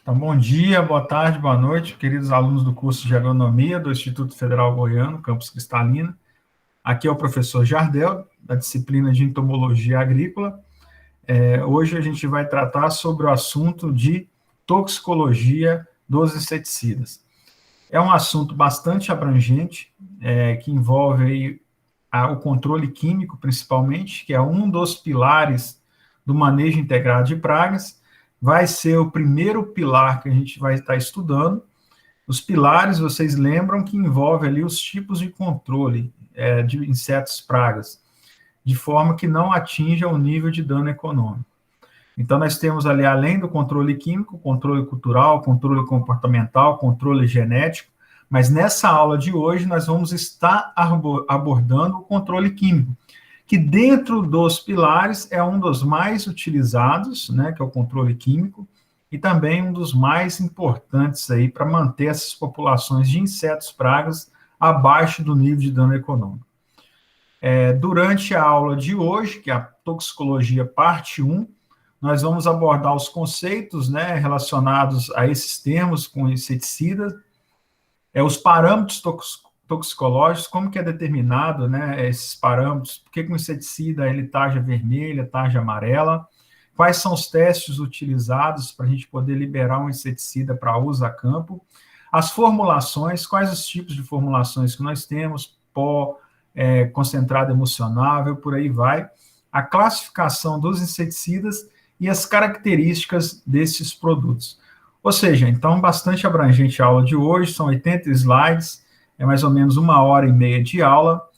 Então, bom dia, boa tarde, boa noite, queridos alunos do curso de Agronomia do Instituto Federal Goiano, Campus Cristalina. Aqui é o professor Jardel, da disciplina de Entomologia Agrícola. Hoje a gente vai tratar sobre o assunto de toxicologia dos inseticidas. É um assunto bastante abrangente, que envolve aí, o controle químico, principalmente, que é um dos pilares do manejo integrado de pragas. Vai ser o primeiro pilar que a gente vai estar estudando. Os pilares, vocês lembram que envolve ali os tipos de controle de insetos pragas, de forma que não atinja o nível de dano econômico. Então, nós temos ali, além do controle químico, controle cultural, controle comportamental, controle genético, mas nessa aula de hoje nós vamos estar abordando o controle químico, que dentro dos pilares é um dos mais utilizados, né, que é o controle químico, e também um dos mais importantes aí para manter essas populações de insetos pragas abaixo do nível de dano econômico. Durante a aula de hoje, que é a toxicologia parte 1, nós vamos abordar os conceitos, né, relacionados a esses termos com inseticidas, os parâmetros toxicológicos, como que é determinado, né, esses parâmetros, por que o inseticida ele tarja vermelha, tarja amarela, quais são os testes utilizados para a gente poder liberar um inseticida para uso a campo, as formulações, quais os tipos de formulações que nós temos, pó, concentrado emulsionável, por aí vai, a classificação dos inseticidas e as características desses produtos. Ou seja, então, bastante abrangente a aula de hoje, são 80 slides, é mais ou menos 1h30 de aula.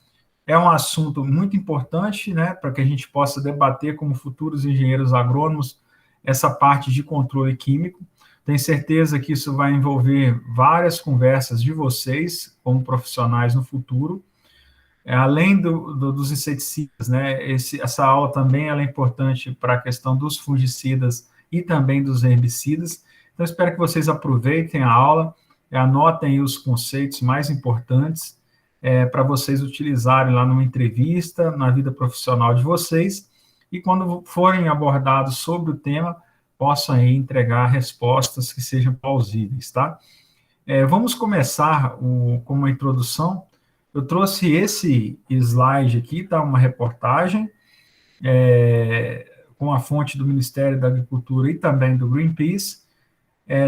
É um assunto muito importante, né, para que a gente possa debater como futuros engenheiros agrônomos essa parte de controle químico. Tenho certeza que isso vai envolver várias conversas de vocês, como profissionais no futuro. Além dos inseticidas, né, essa aula também ela é importante para a questão dos fungicidas e também dos herbicidas. Então, espero que vocês aproveitem a aula, anotem os conceitos mais importantes para vocês utilizarem lá numa entrevista, na vida profissional de vocês, e quando forem abordados sobre o tema, possam aí entregar respostas que sejam plausíveis, tá? Vamos começar com uma introdução. Eu trouxe esse slide aqui, tá? Uma reportagem com a fonte do Ministério da Agricultura e também do Greenpeace,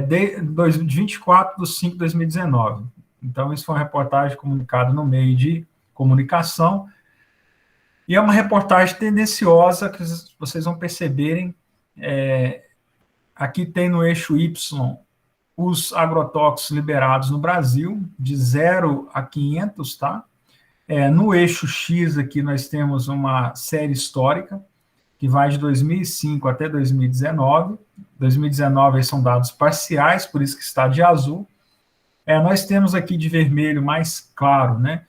de 24/5/2019. Então, isso foi uma reportagem comunicada no meio de comunicação, e é uma reportagem tendenciosa, que vocês vão perceberem, aqui tem no eixo Y os agrotóxicos liberados no Brasil, de 0 a 500, tá? No eixo X aqui nós temos uma série histórica, que vai de 2005 até 2019. 2019 aí são dados parciais, por isso que está de azul. Nós temos aqui de vermelho mais claro, né?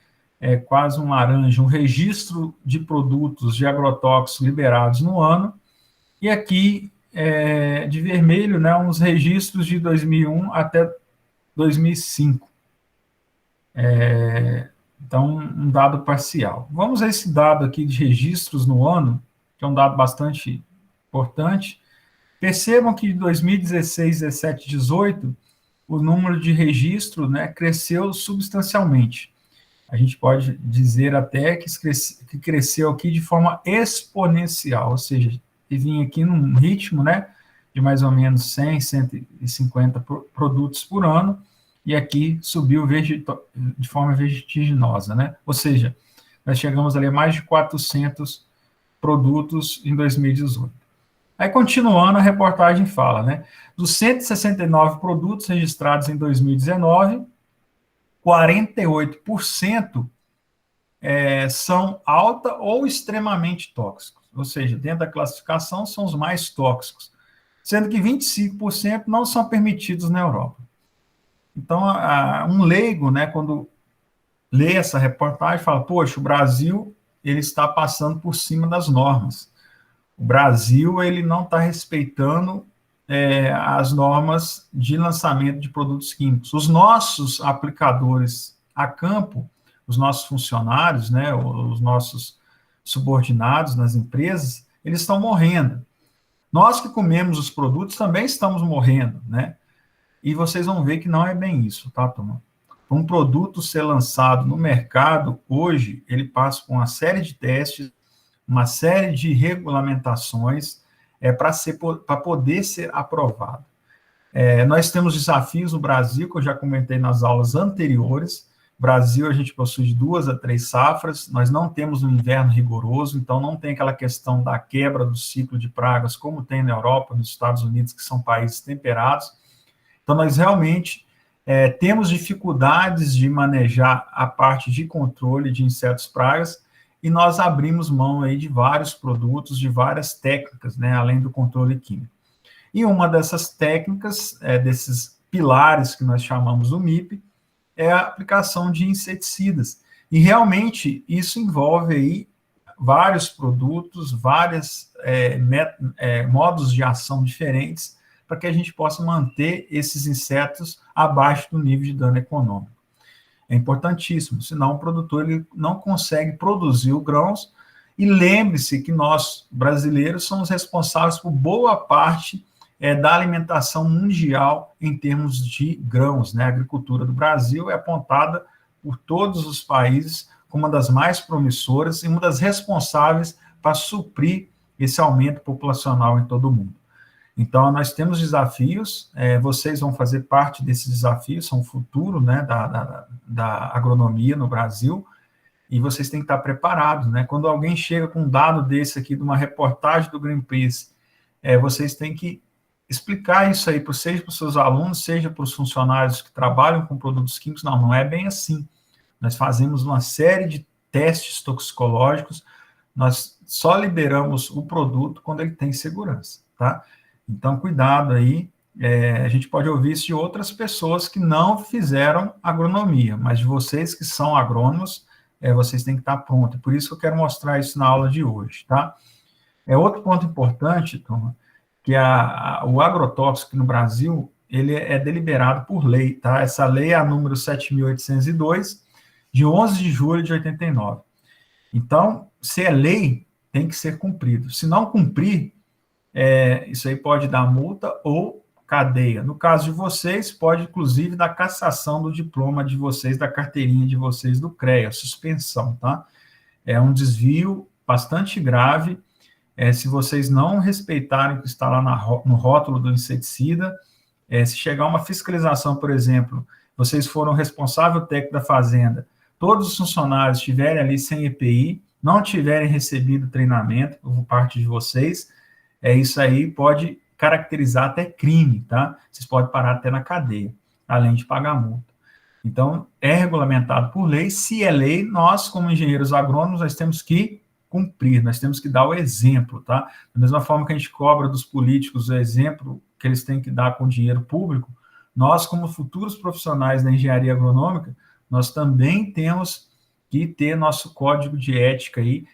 Quase um laranja, um registro de produtos de agrotóxicos liberados no ano, e aqui de vermelho, né, uns registros de 2001 até 2005. Então, um dado parcial. Vamos a esse dado aqui de registros no ano, que é um dado bastante importante. Percebam que de 2016, 17, 18, o número de registro, né, cresceu substancialmente. A gente pode dizer até que cresceu aqui de forma exponencial, ou seja, vinha aqui num ritmo, né, de mais ou menos 100, 150 produtos por ano, e aqui subiu de forma vertiginosa, né? Ou seja, nós chegamos ali a mais de 400 produtos em 2018. Aí, continuando, a reportagem fala, né, dos 169 produtos registrados em 2019, 48% são alta ou extremamente tóxicos, ou seja, dentro da classificação são os mais tóxicos, sendo que 25% não são permitidos na Europa. Então, um leigo, né, quando lê essa reportagem, fala, poxa, o Brasil ele está passando por cima das normas. O Brasil ele não está respeitando as normas de lançamento de produtos químicos. Os nossos aplicadores a campo, os nossos funcionários, né, os nossos subordinados nas empresas, eles estão morrendo. Nós que comemos os produtos também estamos morrendo, né? e vocês vão ver que não é bem isso, tá, turma? Um produto ser lançado no mercado, hoje, ele passa por uma série de testes, uma série de regulamentações, para poder ser aprovado. Nós temos desafios no Brasil, que eu já comentei nas aulas anteriores. Brasil, a gente possui de 2 a 3 safras, nós não temos um inverno rigoroso, então não tem aquela questão da quebra do ciclo de pragas, como tem na Europa, nos Estados Unidos, que são países temperados. Então, nós realmente temos dificuldades de manejar a parte de controle de insetos pragas, e nós abrimos mão aí de vários produtos, de várias técnicas, né, além do controle químico. E uma dessas técnicas, desses pilares que nós chamamos do MIP, é a aplicação de inseticidas. E realmente isso envolve aí vários produtos, vários modos de ação diferentes, para que a gente possa manter esses insetos abaixo do nível de dano econômico. É importantíssimo, senão o produtor ele não consegue produzir os grãos. E lembre-se que nós, brasileiros, somos responsáveis por boa parte da alimentação mundial em termos de grãos, né? A agricultura do Brasil é apontada por todos os países como uma das mais promissoras e uma das responsáveis para suprir esse aumento populacional em todo o mundo. Então, nós temos desafios, vocês vão fazer parte desses desafios, são o futuro, né, da agronomia no Brasil, e vocês têm que estar preparados, né? Quando alguém chega com um dado desse aqui, de uma reportagem do Greenpeace, vocês têm que explicar isso aí, seja para os seus alunos, seja para os funcionários que trabalham com produtos químicos. Não é bem assim. Nós fazemos uma série de testes toxicológicos, nós só liberamos o produto quando ele tem segurança, tá? Então, cuidado aí, a gente pode ouvir isso de outras pessoas que não fizeram agronomia, mas de vocês que são agrônomos, vocês têm que estar prontos. Por isso que eu quero mostrar isso na aula de hoje, tá? Outro ponto importante, turma, que o agrotóxico no Brasil, ele é deliberado por lei, tá? Essa lei é a número 7.802, de 11 de julho de 89. Então, se é lei, tem que ser cumprido. Se não cumprir, isso aí pode dar multa ou cadeia. No caso de vocês, pode, inclusive, dar cassação do diploma de vocês, da carteirinha de vocês do CREA, suspensão, tá? É um desvio bastante grave. Se vocês não respeitarem o que está lá no rótulo do inseticida, se chegar uma fiscalização, por exemplo, vocês foram responsável técnico da fazenda, todos os funcionários estiverem ali sem EPI, não tiverem recebido treinamento por parte de vocês, isso aí pode caracterizar até crime, tá? Vocês podem parar até na cadeia, além de pagar multa. Então, é regulamentado por lei. Se é lei, nós, como engenheiros agrônomos, nós temos que cumprir, nós temos que dar o exemplo, tá? Da mesma forma que a gente cobra dos políticos o exemplo que eles têm que dar com dinheiro público, nós, como futuros profissionais da engenharia agronômica, nós também temos que ter nosso código de ética aí,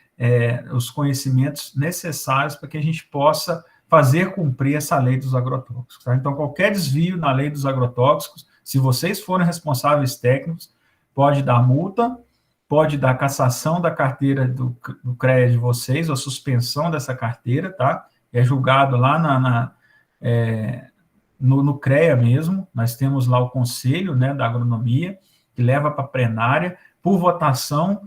os conhecimentos necessários para que a gente possa fazer cumprir essa lei dos agrotóxicos, tá? Então, qualquer desvio na lei dos agrotóxicos, se vocês forem responsáveis técnicos, pode dar multa, pode dar cassação da carteira do CREA de vocês, ou suspensão dessa carteira, tá? É julgado lá no CREA mesmo, nós temos lá o conselho, né, da agronomia, que leva para a plenária, por votação,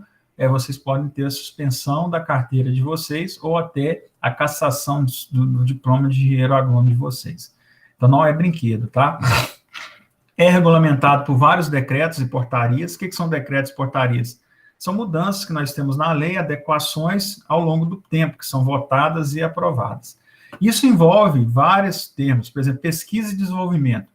vocês podem ter a suspensão da carteira de vocês, ou até a cassação do diploma de engenheiro agrônomo de vocês. Então, não é brinquedo, tá? É regulamentado por vários decretos e portarias. O que são decretos e portarias? São mudanças que nós temos na lei, adequações ao longo do tempo, que são votadas e aprovadas. Isso envolve vários termos, por exemplo, pesquisa e desenvolvimento.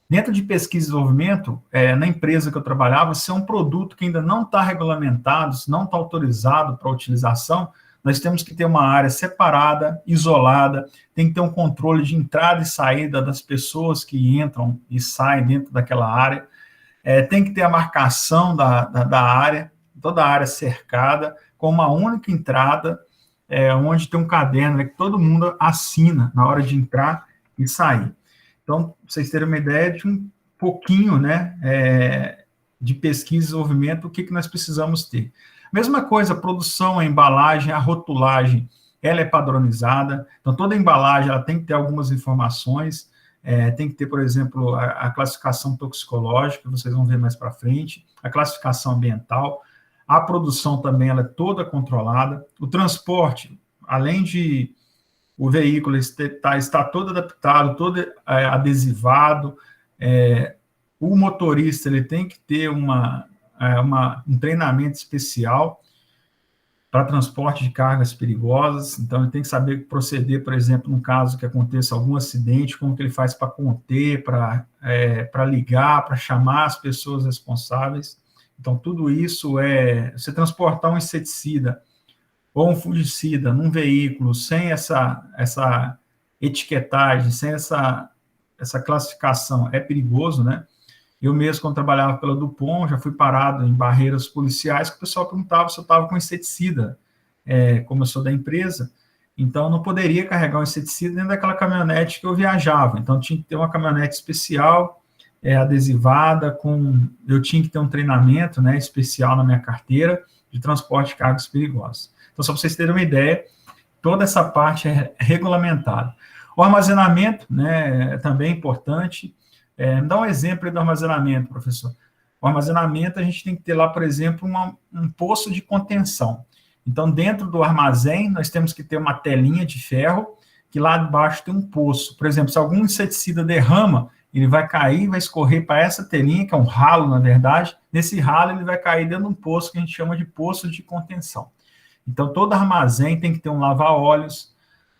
Dentro de pesquisa e desenvolvimento, na empresa que eu trabalhava, se é um produto que ainda não está regulamentado, se não está autorizado para utilização, nós temos que ter uma área separada, isolada, tem que ter um controle de entrada e saída das pessoas que entram e saem dentro daquela área, tem que ter a marcação da área, toda a área cercada, com uma única entrada, onde tem um caderno, né, que todo mundo assina na hora de entrar e sair. Então, para vocês terem uma ideia de um pouquinho, né, de pesquisa e desenvolvimento, o que nós precisamos ter. Mesma coisa, a produção, a embalagem, a rotulagem, ela é padronizada, então toda embalagem ela tem que ter algumas informações, Tem que ter, por exemplo, a classificação toxicológica, vocês vão ver mais para frente, a classificação ambiental, a produção também ela é toda controlada, o transporte, além de o veículo está todo adaptado, todo adesivado, o motorista ele tem que ter um treinamento especial para transporte de cargas perigosas, então ele tem que saber proceder, por exemplo, num caso que aconteça algum acidente, como que ele faz para conter, para ligar, para chamar as pessoas responsáveis. Então, tudo isso você transportar um inseticida ou um fungicida num veículo sem essa etiquetagem, sem essa classificação, é perigoso, né? Eu mesmo, quando trabalhava pela Dupont, já fui parado em barreiras policiais que o pessoal perguntava se eu estava com inseticida, como eu sou da empresa, então não poderia carregar um inseticida dentro daquela caminhonete que eu viajava, então tinha que ter uma caminhonete especial, adesivada, eu tinha que ter um treinamento, né, especial na minha carteira de transporte de cargas perigosas. Então, só para vocês terem uma ideia, toda essa parte é regulamentada. O armazenamento, né, é também importante. Me dá um exemplo do armazenamento, professor. O armazenamento, a gente tem que ter lá, por exemplo, um poço de contenção. Então, dentro do armazém, nós temos que ter uma telinha de ferro, que lá embaixo tem um poço. Por exemplo, se algum inseticida derrama, ele vai cair, vai escorrer para essa telinha, que é um ralo, na verdade. Nesse ralo, ele vai cair dentro de um poço que a gente chama de poço de contenção. Então, todo armazém tem que ter um lava-óleos.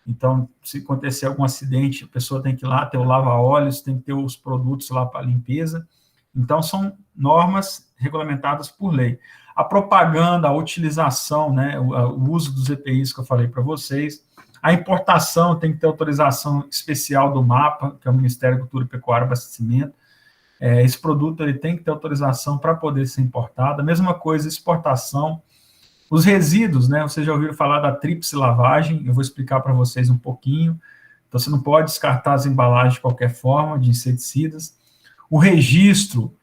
Então, se acontecer algum acidente, a pessoa tem que ir lá ter o lava-óleos, tem que ter os produtos lá para limpeza. Então, são normas regulamentadas por lei. A propaganda, a utilização, né, o uso dos EPIs que eu falei para vocês. A importação tem que ter autorização especial do MAPA, que é o Ministério da Agricultura, Pecuária e Abastecimento. Esse produto ele tem que ter autorização para poder ser importado. A mesma coisa, exportação. Os resíduos, né? Vocês já ouviram falar da tríplice lavagem, eu vou explicar para vocês um pouquinho. Então, você não pode descartar as embalagens de qualquer forma, de inseticidas. O registro,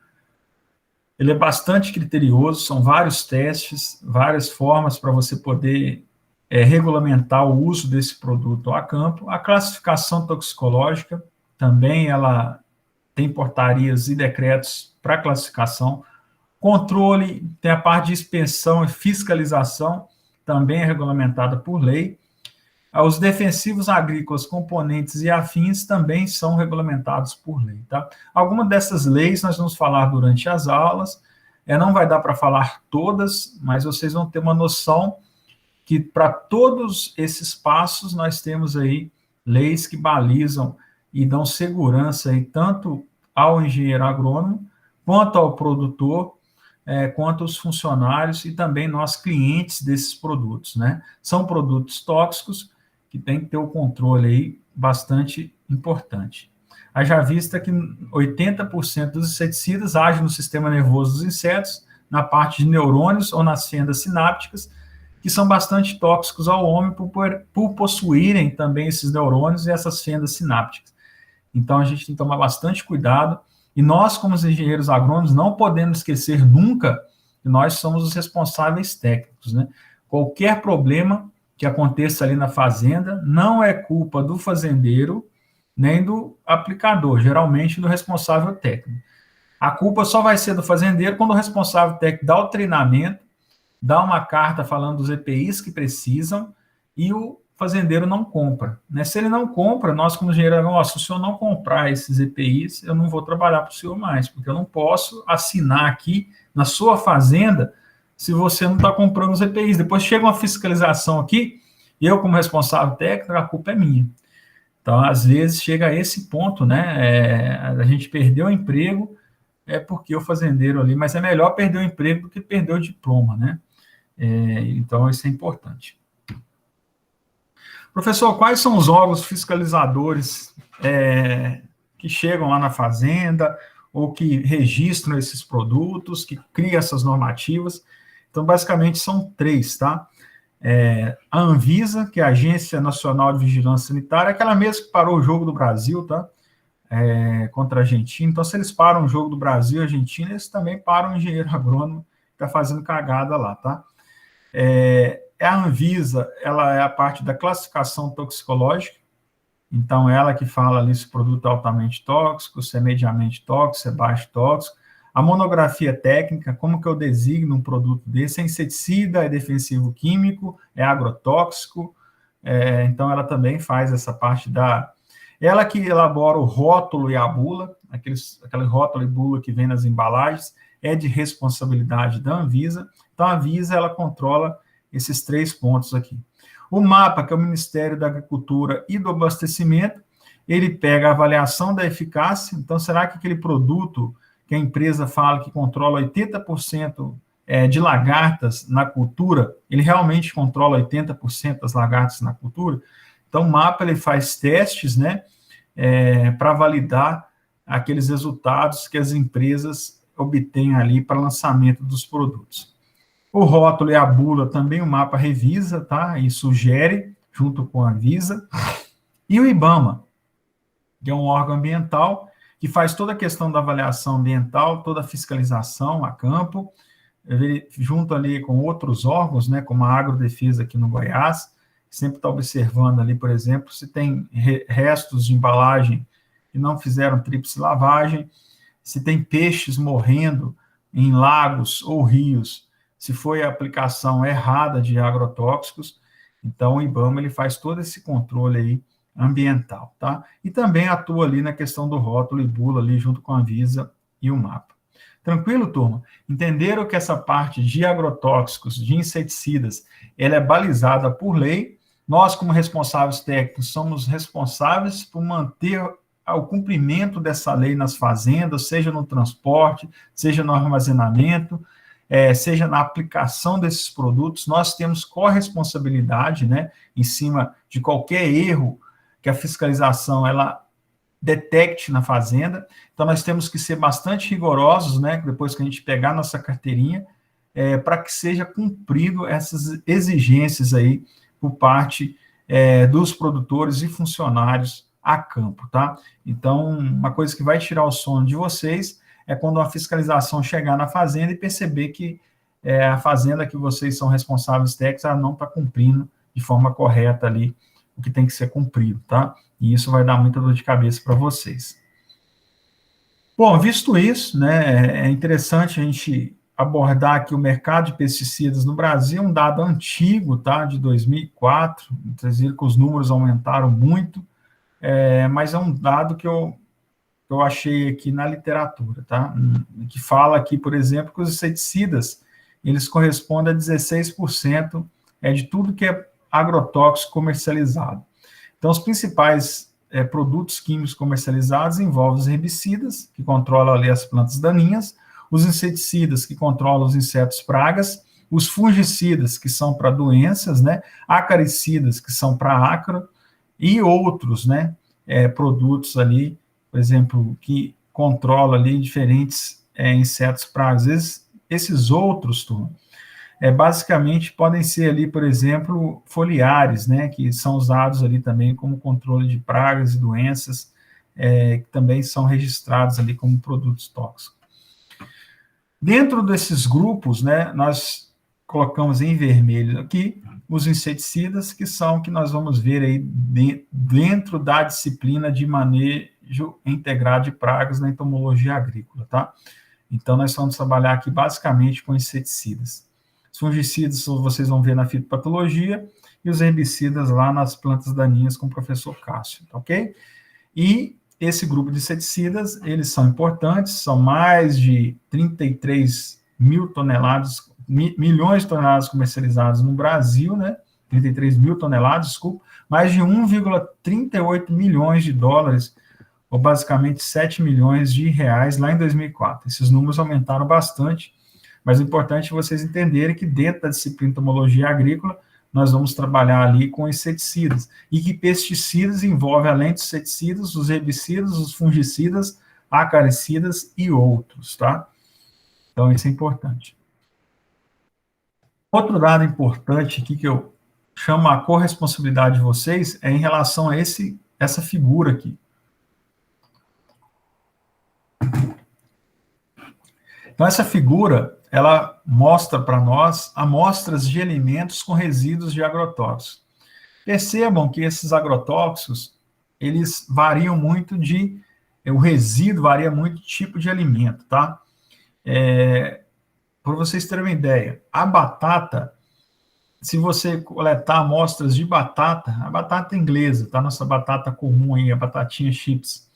ele é bastante criterioso, são vários testes, várias formas para você poder regulamentar o uso desse produto a campo. A classificação toxicológica, também ela tem portarias e decretos para classificação. Controle, tem a parte de inspeção e fiscalização, também é regulamentada por lei. Os defensivos agrícolas, componentes e afins também são regulamentados por lei. Tá? Algumas dessas leis nós vamos falar durante as aulas, não vai dar para falar todas, mas vocês vão ter uma noção que para todos esses passos nós temos aí leis que balizam e dão segurança aí, tanto ao engenheiro agrônomo, quanto ao produtor, quanto aos funcionários e também nós clientes desses produtos, né? São produtos tóxicos que tem que ter o controle aí bastante importante. Haja vista que 80% dos inseticidas agem no sistema nervoso dos insetos, na parte de neurônios ou nas fendas sinápticas, que são bastante tóxicos ao homem por possuírem também esses neurônios e essas fendas sinápticas. Então, a gente tem que tomar bastante cuidado. E nós, como engenheiros agrônomos, não podemos esquecer nunca que nós somos os responsáveis técnicos, né? Qualquer problema que aconteça ali na fazenda não é culpa do fazendeiro nem do aplicador, geralmente do responsável técnico. A culpa só vai ser do fazendeiro quando o responsável técnico dá o treinamento, dá uma carta falando dos EPIs que precisam e o fazendeiro não compra. Né? Se ele não compra, nós como engenheiro agrônomo, se o senhor não comprar esses EPIs, eu não vou trabalhar para o senhor mais, porque eu não posso assinar aqui na sua fazenda se você não está comprando os EPIs. Depois chega uma fiscalização aqui, e eu como responsável técnico, a culpa é minha. Então, às vezes, chega a esse ponto, né? A gente perdeu o emprego, porque o fazendeiro ali, mas é melhor perder o emprego do que perder o diploma, né? Então, isso é importante. Professor, quais são os órgãos fiscalizadores que chegam lá na fazenda ou que registram esses produtos, que criam essas normativas? Então, basicamente, são 3, tá? A Anvisa, que é a Agência Nacional de Vigilância Sanitária, aquela mesma que parou o jogo do Brasil, tá? Contra a Argentina. Então, se eles param o jogo do Brasil e Argentina, eles também param o engenheiro agrônomo que está fazendo cagada lá, tá? A Anvisa, ela é a parte da classificação toxicológica, Então, ela que fala ali se o produto é altamente tóxico, se é mediamente tóxico, se é baixo tóxico. A monografia técnica, como que eu designo um produto desse? É inseticida, é defensivo químico, é agrotóxico. Então, ela também faz essa parte da... Ela que elabora o rótulo e a bula, aquele rótulo e bula que vem nas embalagens, é de responsabilidade da Anvisa. Então, a Anvisa, ela controla esses 3 pontos aqui. O MAPA, que é o Ministério da Agricultura e do Abastecimento, ele pega a avaliação da eficácia. Então, será que aquele produto que a empresa fala que controla 80% de lagartas na cultura, ele realmente controla 80% das lagartas na cultura? Então, o MAPA, ele faz testes, né, para validar aqueles resultados que as empresas obtêm ali para lançamento dos produtos. O rótulo e a bula também o MAPA revisa, tá? E sugere, junto com a Anvisa. E o IBAMA, que é um órgão ambiental, que faz toda a questão da avaliação ambiental, toda a fiscalização a campo, junto ali com outros órgãos, né, como a Agrodefesa aqui no Goiás, que sempre está observando ali, por exemplo, se tem restos de embalagem que não fizeram tríplice lavagem, se tem peixes morrendo em lagos ou rios, se foi a aplicação errada de agrotóxicos. Então, o IBAMA, ele faz todo esse controle aí ambiental, tá? E também atua ali na questão do rótulo e bula ali junto com a Anvisa e o MAPA. Tranquilo, turma? Entenderam que essa parte de agrotóxicos, de inseticidas, ela é balizada por lei. Nós, como responsáveis técnicos, somos responsáveis por manter o cumprimento dessa lei nas fazendas, seja no transporte, seja no armazenamento, seja na aplicação desses produtos. Nós temos corresponsabilidade, né, em cima de qualquer erro que a fiscalização ela detecte na fazenda. Então, nós temos que ser bastante rigorosos, né, depois que a gente pegar nossa carteirinha, para que seja cumprido essas exigências aí por parte dos produtores e funcionários a campo, tá? Então, uma coisa que vai tirar o sono de vocês é quando a fiscalização chegar na fazenda e perceber que a fazenda que vocês são responsáveis técnicos, ela não está cumprindo de forma correta ali o que tem que ser cumprido, tá? E isso vai dar muita dor de cabeça para vocês. Bom, visto isso, né, é interessante a gente abordar aqui o mercado de pesticidas no Brasil, um dado antigo, tá, de 2004, vocês viram que os números aumentaram muito, mas é um dado que eu achei aqui na literatura, tá, que fala aqui, por exemplo, que os inseticidas, eles correspondem a 16% de tudo que é agrotóxico comercializado. Então, os principais produtos químicos comercializados envolvem os herbicidas, que controlam ali as plantas daninhas, os inseticidas, que controlam os insetos pragas, os fungicidas, que são para doenças, né, acaricidas, que são para ácaro, e outros, né, produtos ali, por exemplo, que controlam ali diferentes insetos pragas. Às vezes, esses outros, turma, basicamente podem ser ali, por exemplo, foliares, né, que são usados ali também como controle de pragas e doenças, que também são registrados ali como produtos tóxicos. Dentro desses grupos, né, nós colocamos em vermelho aqui os inseticidas, que são que nós vamos ver aí dentro da disciplina de manejo integrado de pragas na entomologia agrícola, tá? Então, nós vamos trabalhar aqui basicamente com inseticidas. Os fungicidas vocês vão ver na fitopatologia e os herbicidas lá nas plantas daninhas com o professor Cássio, tá ok? E esse grupo de inseticidas, eles são importantes, são mais de 33 mil toneladas, milhões de toneladas comercializadas no Brasil, né? 33 mil toneladas, desculpa, mais de 1,38 milhões de dólares, ou basicamente 7 milhões de reais lá em 2004. Esses números aumentaram bastante, mas é importante vocês entenderem que dentro da disciplina entomologia agrícola, nós vamos trabalhar ali com inseticidas, e que pesticidas envolve, além dos inseticidas, os herbicidas, os fungicidas, acaricidas e outros, tá? Então, isso é importante. Outro dado importante aqui que eu chamo a corresponsabilidade de vocês é em relação a essa figura aqui. Então, essa figura, ela mostra para nós amostras de alimentos com resíduos de agrotóxicos. Percebam que esses agrotóxicos, eles variam muito o resíduo varia muito de tipo de alimento, tá? Para vocês terem uma ideia, a batata, se você coletar amostras de batata, a batata inglesa, tá? Nossa batata comum aí, a batatinha chips,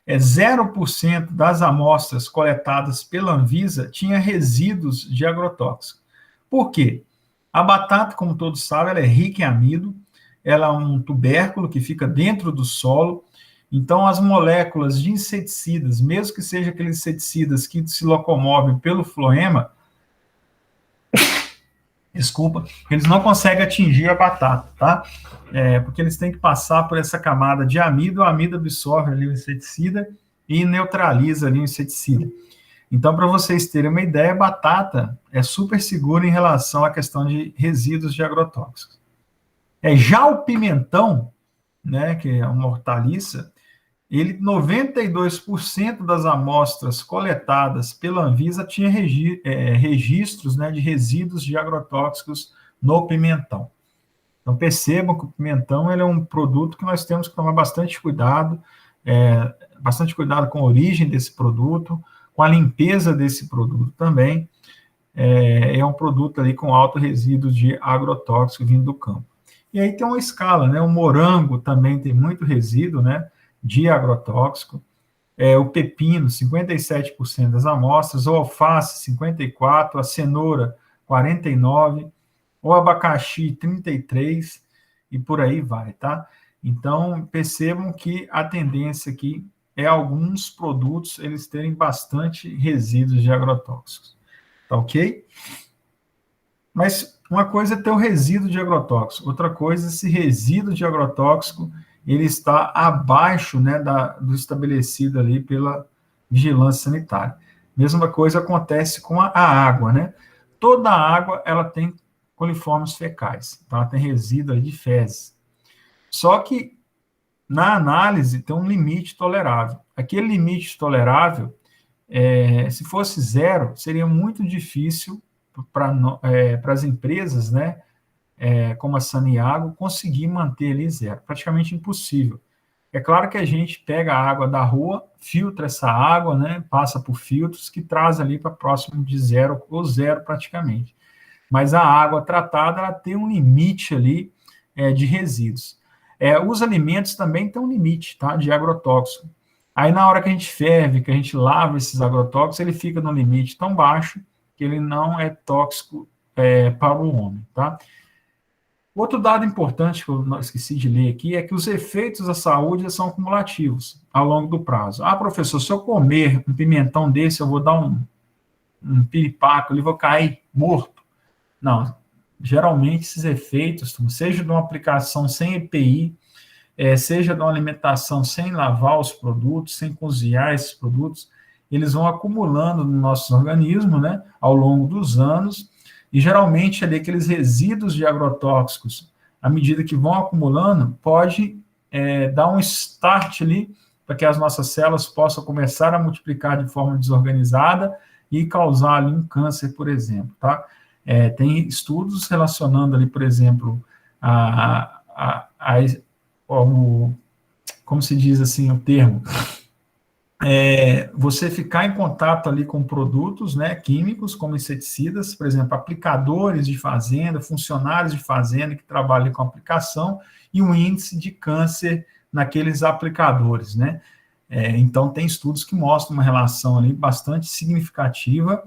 0% das amostras coletadas pela Anvisa tinha resíduos de agrotóxicos. Por quê? A batata, como todos sabem, ela é rica em amido, ela é um tubérculo que fica dentro do solo, então as moléculas de inseticidas, mesmo que sejam aqueles inseticidas que se locomovem pelo floema, desculpa, eles não conseguem atingir a batata, tá? Porque eles têm que passar por essa camada de amido, o amido absorve ali o inseticida e neutraliza ali o inseticida. Então, para vocês terem uma ideia, a batata é super segura em relação à questão de resíduos de agrotóxicos. Já o pimentão, né, que é uma hortaliça, 92% das amostras coletadas pela Anvisa tinha registros, né, de resíduos de agrotóxicos no pimentão. Então, percebam que o pimentão ele é um produto que nós temos que tomar bastante cuidado com a origem desse produto, com a limpeza desse produto também. É um produto ali com alto resíduo de agrotóxico vindo do campo. E aí tem uma escala, né? O morango também tem muito resíduo, né, de agrotóxico. O pepino, 57% das amostras, o alface, 54%, a cenoura, 49%, o abacaxi, 33%, e por aí vai, tá? Então, percebam que a tendência aqui é alguns produtos eles terem bastante resíduos de agrotóxicos, tá ok? Mas uma coisa é ter o resíduo de agrotóxico, outra coisa é esse resíduo de agrotóxico ele está abaixo, né, do estabelecido ali pela vigilância sanitária. Mesma coisa acontece com a água, né? Toda a água ela tem coliformes fecais, então ela tem resíduo de fezes. Só que na análise tem um limite tolerável. Aquele limite tolerável, se fosse zero, seria muito difícil para as empresas, né, como a Saniago, conseguir manter ali zero. Praticamente impossível. É claro que a gente pega a água da rua, filtra essa água, né, passa por filtros que traz ali para próximo de zero ou zero praticamente. Mas a água tratada ela tem um limite ali de resíduos. Os alimentos também têm um limite, tá, de agrotóxico. Aí na hora que a gente ferve, que a gente lava esses agrotóxicos, ele fica no limite tão baixo que ele não é tóxico para o homem, tá? Outro dado importante que eu esqueci de ler aqui é que os efeitos da saúde são cumulativos ao longo do prazo. Ah, professor, se eu comer um pimentão desse, eu vou dar um piripaco, eu vou cair morto. Não, geralmente esses efeitos, seja de uma aplicação sem EPI, seja de uma alimentação sem lavar os produtos, sem cozinhar esses produtos, eles vão acumulando no nosso organismo, né, ao longo dos anos, e geralmente ali aqueles resíduos de agrotóxicos, à medida que vão acumulando, pode dar um start ali para que as nossas células possam começar a multiplicar de forma desorganizada e causar ali um câncer, por exemplo, tá? Tem estudos relacionando ali, por exemplo, como se diz assim o termo, você ficar em contato ali com produtos, né, químicos, como inseticidas, por exemplo, aplicadores de fazenda, funcionários de fazenda que trabalham com aplicação, e um índice de câncer naqueles aplicadores, né? Então, tem estudos que mostram uma relação ali bastante significativa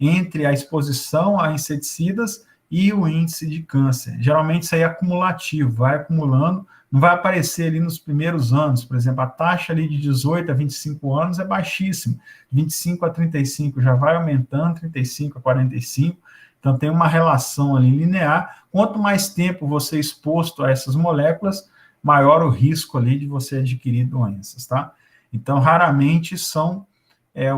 entre a exposição a inseticidas e o índice de câncer. Geralmente isso aí é acumulativo, vai acumulando, não vai aparecer ali nos primeiros anos. Por exemplo, a taxa ali de 18 a 25 anos é baixíssima, 25 a 35 já vai aumentando, 35 a 45, então tem uma relação ali linear. Quanto mais tempo você é exposto a essas moléculas, maior o risco ali de você adquirir doenças, tá? Então, raramente são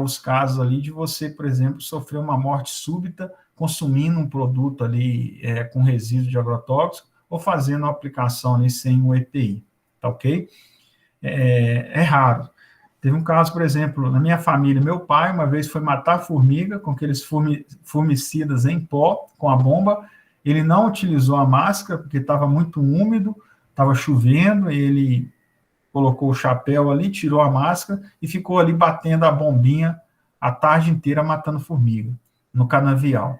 os casos ali de você, por exemplo, sofrer uma morte súbita consumindo um produto ali com resíduo de agrotóxico ou fazendo uma aplicação ali sem um EPI, tá ok? É raro. Teve um caso, por exemplo, na minha família, meu pai uma vez foi matar formiga com aqueles formicidas em pó, com a bomba, ele não utilizou a máscara porque estava muito úmido, estava chovendo, ele colocou o chapéu ali, tirou a máscara e ficou ali batendo a bombinha a tarde inteira, matando formiga no canavial.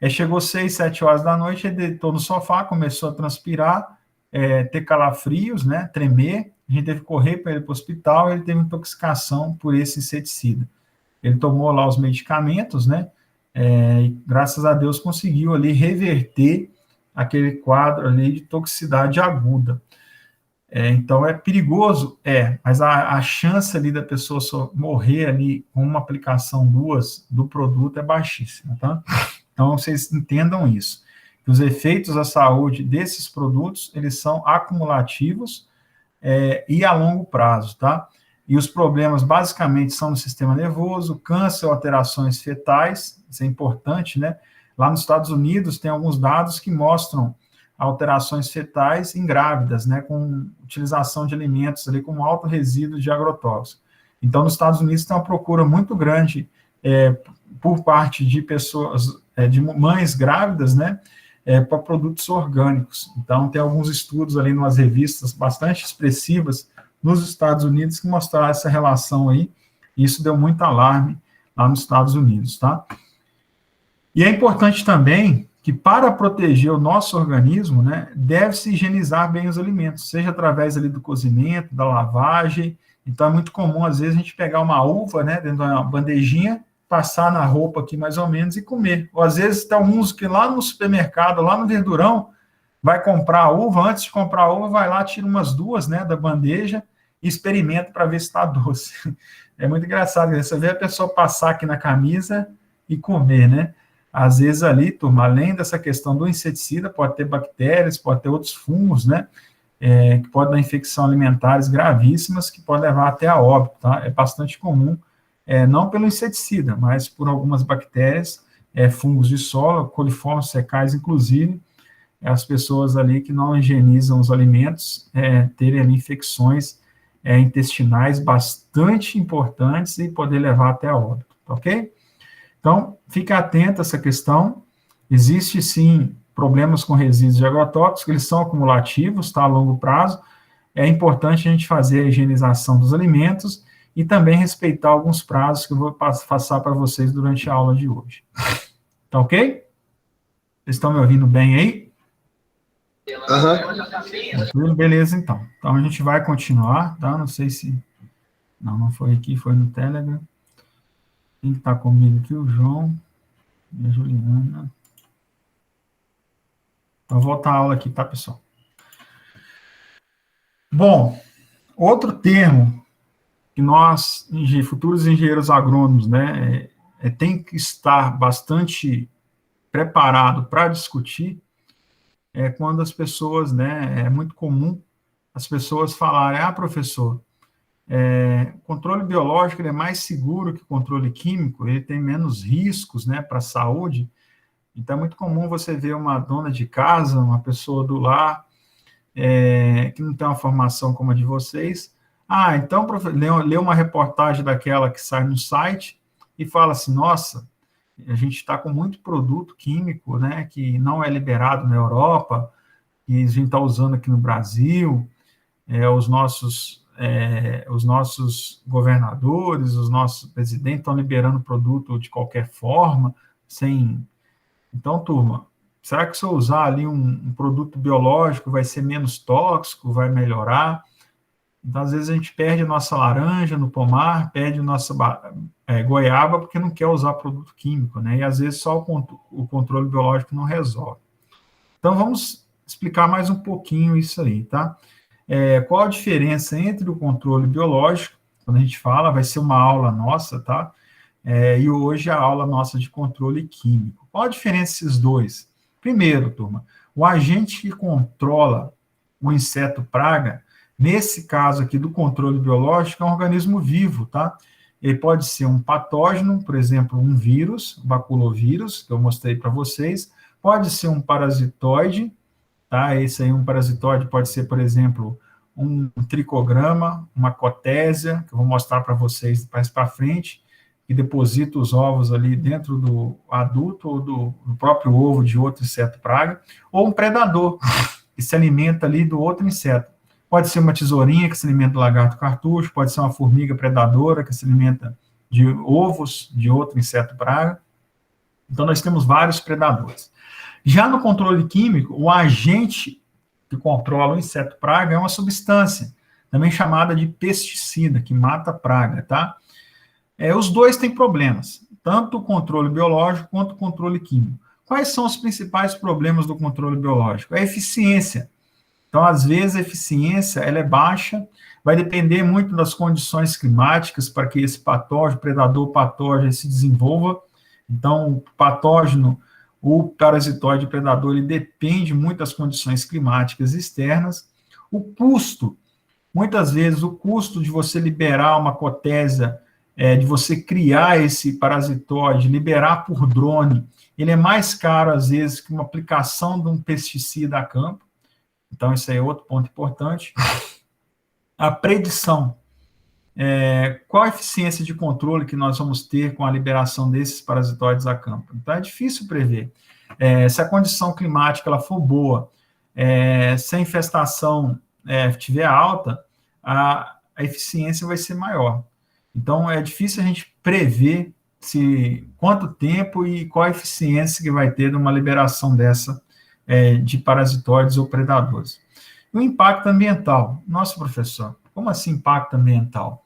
Chegou 6, 7 horas da noite, ele deitou no sofá, começou a transpirar, ter calafrios, né, tremer, a gente teve que correr para ele para o hospital, ele teve intoxicação por esse inseticida. Ele tomou lá os medicamentos, né, e graças a Deus conseguiu ali reverter aquele quadro ali de toxicidade aguda. Então, é perigoso? Mas a chance ali da pessoa só morrer ali com uma aplicação, 2, do produto é baixíssima, tá? Então, vocês entendam isso. Os efeitos à saúde desses produtos, eles são acumulativos e a longo prazo, tá? E os problemas, basicamente, são no sistema nervoso, câncer, alterações fetais, isso é importante, né? Lá nos Estados Unidos, tem alguns dados que mostram alterações fetais em grávidas, né, com utilização de alimentos ali com alto resíduo de agrotóxico. Então, nos Estados Unidos tem uma procura muito grande por parte de pessoas, de mães grávidas, né, para produtos orgânicos. Então, tem alguns estudos ali em umas revistas bastante expressivas nos Estados Unidos que mostraram essa relação aí, e isso deu muito alarme lá nos Estados Unidos, tá? E é importante também que para proteger o nosso organismo, né, deve-se higienizar bem os alimentos, seja através ali do cozimento, da lavagem. Então, é muito comum, às vezes, a gente pegar uma uva, né, dentro de uma bandejinha, passar na roupa aqui, mais ou menos, e comer. Ou, às vezes, tem alguns que lá no supermercado, lá no verdurão, vai comprar a uva, antes de comprar a uva, vai lá, tira umas 2, né, da bandeja, e experimenta para ver se está doce. É muito engraçado, né? Você vê a pessoa passar aqui na camisa e comer, né? Às vezes ali, turma, além dessa questão do inseticida, pode ter bactérias, pode ter outros fungos, né, que podem dar infecções alimentares gravíssimas, que podem levar até a óbito, tá? É bastante comum, não pelo inseticida, mas por algumas bactérias, fungos de solo, coliformes fecais, inclusive, as pessoas ali que não higienizam os alimentos, terem ali infecções intestinais bastante importantes e poder levar até a óbito, ok? Então, fique atento a essa questão. Existe, sim, problemas com resíduos de agrotóxicos, eles são acumulativos, tá, a longo prazo. É importante a gente fazer a higienização dos alimentos e também respeitar alguns prazos que eu vou passar para vocês durante a aula de hoje. Tá ok? Vocês estão me ouvindo bem aí? Uhum. Beleza, então. Então, a gente vai continuar, tá? Não sei se... Não foi aqui, foi no Telegram. Quem está comigo aqui? O João e a Juliana. Vou voltar a aula aqui, tá, pessoal? Bom, outro termo que nós, futuros engenheiros agrônomos, né, tem que estar bastante preparado para discutir, quando as pessoas, né, é muito comum as pessoas falarem, professor, controle biológico ele é mais seguro que controle químico, ele tem menos riscos, né, para a saúde. Então, é muito comum você ver uma dona de casa, uma pessoa do lar, que não tem uma formação como a de vocês. Então, lê uma reportagem daquela que sai no site e fala assim, nossa, a gente está com muito produto químico, né, que não é liberado na Europa, e a gente está usando aqui no Brasil, os nossos governadores, os nossos presidentes estão liberando produto de qualquer forma, sem... Então, turma, será que se eu usar ali um produto biológico vai ser menos tóxico, vai melhorar? Então, às vezes a gente perde a nossa laranja no pomar, perde a nossa goiaba, porque não quer usar produto químico, né? E às vezes só o controle biológico não resolve. Então, vamos explicar mais um pouquinho isso aí, tá? Qual a diferença entre o controle biológico, quando a gente fala, vai ser uma aula nossa, tá? E hoje a aula nossa de controle químico. Qual a diferença desses dois? Primeiro, turma, o agente que controla o inseto praga, nesse caso aqui do controle biológico, é um organismo vivo, tá? Ele pode ser um patógeno, por exemplo, um vírus, baculovírus, que eu mostrei para vocês, pode ser um parasitoide, tá? Esse aí, um parasitoide pode ser, por exemplo, um tricograma, uma cotésia, que eu vou mostrar para vocês mais para frente, que deposita os ovos ali dentro do adulto ou do próprio ovo de outro inseto praga, ou um predador, que se alimenta ali do outro inseto. Pode ser uma tesourinha que se alimenta do lagarto cartucho, pode ser uma formiga predadora que se alimenta de ovos de outro inseto praga. Então, nós temos vários predadores. Já no controle químico, o agente que controla o inseto praga é uma substância, também chamada de pesticida, que mata a praga, tá? Os dois têm problemas, tanto o controle biológico quanto o controle químico. Quais são os principais problemas do controle biológico? A eficiência. Então, às vezes, a eficiência ela é baixa, vai depender muito das condições climáticas para que esse patógeno, predador patógeno, se desenvolva. Então, o patógeno, o parasitóide predador, ele depende muito das condições climáticas externas. O custo, muitas vezes, o custo de você liberar uma cotésia, de você criar esse parasitóide, liberar por drone, ele é mais caro, às vezes, que uma aplicação de um pesticida a campo. Então, esse é outro ponto importante. A predição. Qual a eficiência de controle que nós vamos ter com a liberação desses parasitóides a campo? Então, é difícil prever. Se a condição climática ela for boa, se a infestação estiver alta, a eficiência vai ser maior. Então, é difícil a gente prever quanto tempo e qual a eficiência que vai ter numa liberação dessa de parasitóides ou predadores. O impacto ambiental. Nossa, professor, como assim impacto ambiental?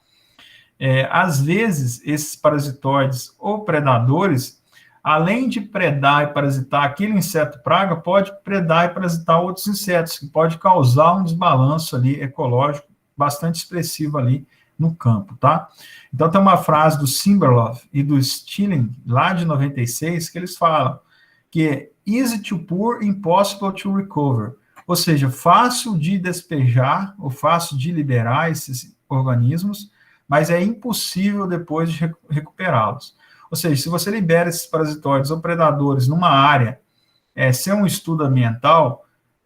Às vezes, esses parasitóides ou predadores, além de predar e parasitar aquele inseto praga, pode predar e parasitar outros insetos, que pode causar um desbalanço ali ecológico bastante expressivo ali no campo, tá? Então, tem uma frase do Simberloff e do Stilling, lá de 96, que eles falam que é easy to pour, impossible to recover. Ou seja, fácil de despejar ou fácil de liberar esses organismos, mas é impossível depois de recuperá-los. Ou seja, se você libera esses parasitóides ou predadores numa área sem um estudo ambiental,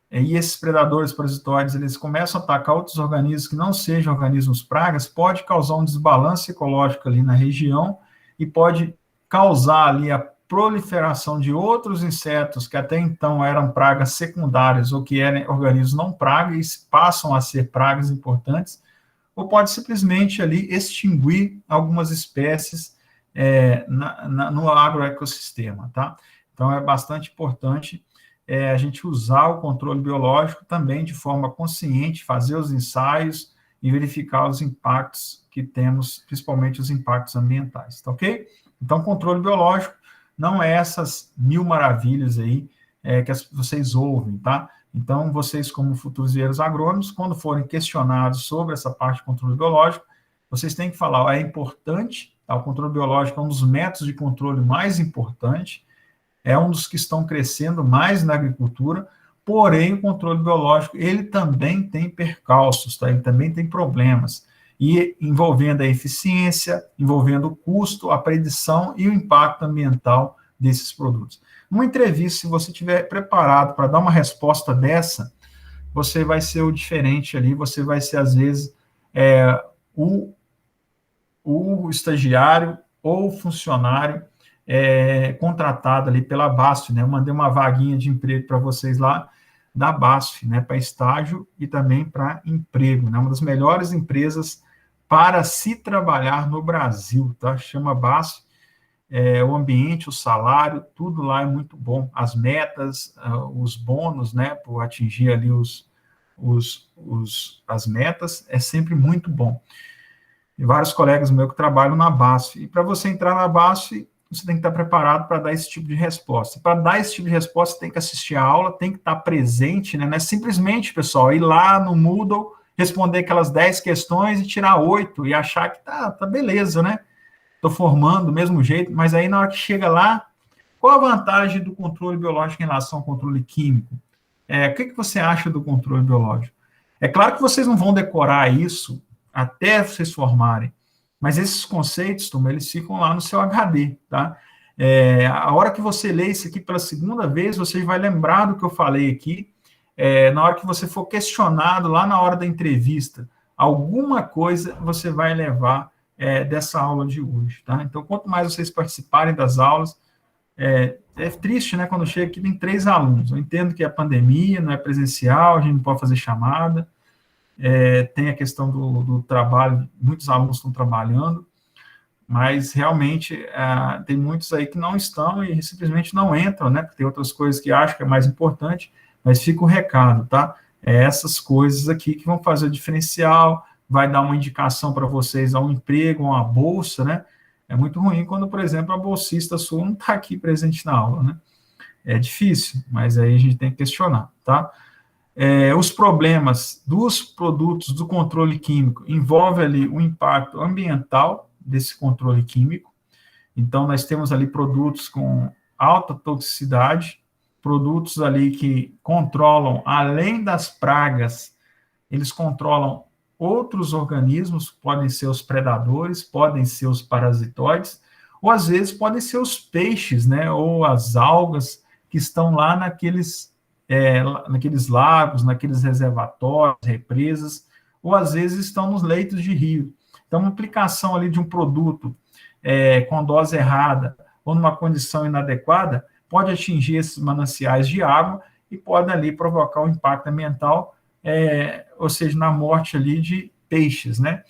e esses predadores parasitóides eles começam a atacar outros organismos que não sejam organismos pragas, pode causar um desbalanço ecológico ali na região e pode causar ali a proliferação de outros insetos que até então eram pragas secundárias ou que eram organismos não pragas e passam a ser pragas importantes, ou pode simplesmente ali extinguir algumas espécies no agroecossistema, tá? Então, é bastante importante a gente usar o controle biológico também de forma consciente, fazer os ensaios e verificar os impactos que temos, principalmente os impactos ambientais, tá ok? Então, controle biológico não é essas mil maravilhas aí que vocês ouvem, tá? Então, vocês, como futuros engenheiros agrônomos, quando forem questionados sobre essa parte de controle biológico, vocês têm que falar, é importante, tá? O controle biológico é um dos métodos de controle mais importante, é um dos que estão crescendo mais na agricultura, porém, o controle biológico, ele também tem percalços, tá? Ele também tem problemas, e envolvendo a eficiência, envolvendo o custo, a predição e o impacto ambiental desses produtos. Numa entrevista, se você estiver preparado para dar uma resposta dessa, você vai ser o diferente ali, você vai ser, às vezes, o estagiário ou o funcionário contratado ali pela BASF, né? Eu mandei uma vaguinha de emprego para vocês lá da BASF, né? Para estágio e também para emprego, né? Uma das melhores empresas para se trabalhar no Brasil, tá? Chama BASF. O ambiente, o salário, tudo lá é muito bom. As metas, os bônus, né, por atingir ali as metas, é sempre muito bom. E vários colegas meus que trabalham na BASF. E para você entrar na BASF, você tem que estar preparado para dar esse tipo de resposta. Para dar esse tipo de resposta, você tem que assistir a aula, tem que estar presente, né? Não é simplesmente, pessoal, ir lá no Moodle, responder aquelas 10 questões e tirar 8 e achar que tá beleza, né? Estou formando do mesmo jeito, mas aí na hora que chega lá, qual a vantagem do controle biológico em relação ao controle químico? O que você acha do controle biológico? É claro que vocês não vão decorar isso até vocês formarem, mas esses conceitos, turma, eles ficam lá no seu HD, tá? A hora que você lê isso aqui pela segunda vez, você vai lembrar do que eu falei aqui, na hora que você for questionado lá na hora da entrevista, alguma coisa você vai levar dessa aula de hoje, tá? Então, quanto mais vocês participarem das aulas, é triste, né, quando chega aqui tem 3 alunos, eu entendo que é pandemia, não é presencial, a gente não pode fazer chamada, tem a questão do trabalho, muitos alunos estão trabalhando, mas realmente tem muitos aí que não estão e simplesmente não entram, né? Porque tem outras coisas que acham que é mais importante, mas fica o recado, tá? É essas coisas aqui que vão fazer o diferencial, vai dar uma indicação para vocês a um emprego, a uma bolsa, né? É muito ruim quando, por exemplo, a bolsista sua não está aqui presente na aula, né? É difícil, mas aí a gente tem que questionar, tá? Os problemas dos produtos do controle químico envolve ali o impacto ambiental desse controle químico. Então, nós temos ali produtos com alta toxicidade, produtos ali que controlam, além das pragas, eles controlam outros organismos, podem ser os predadores, podem ser os parasitoides, ou às vezes podem ser os peixes, né, ou as algas que estão lá naqueles lagos, naqueles reservatórios, represas, ou às vezes estão nos leitos de rio. Então, uma aplicação ali de um produto com dose errada ou numa condição inadequada pode atingir esses mananciais de água e pode ali provocar um impacto ambiental, ou seja, na morte ali de peixes, né?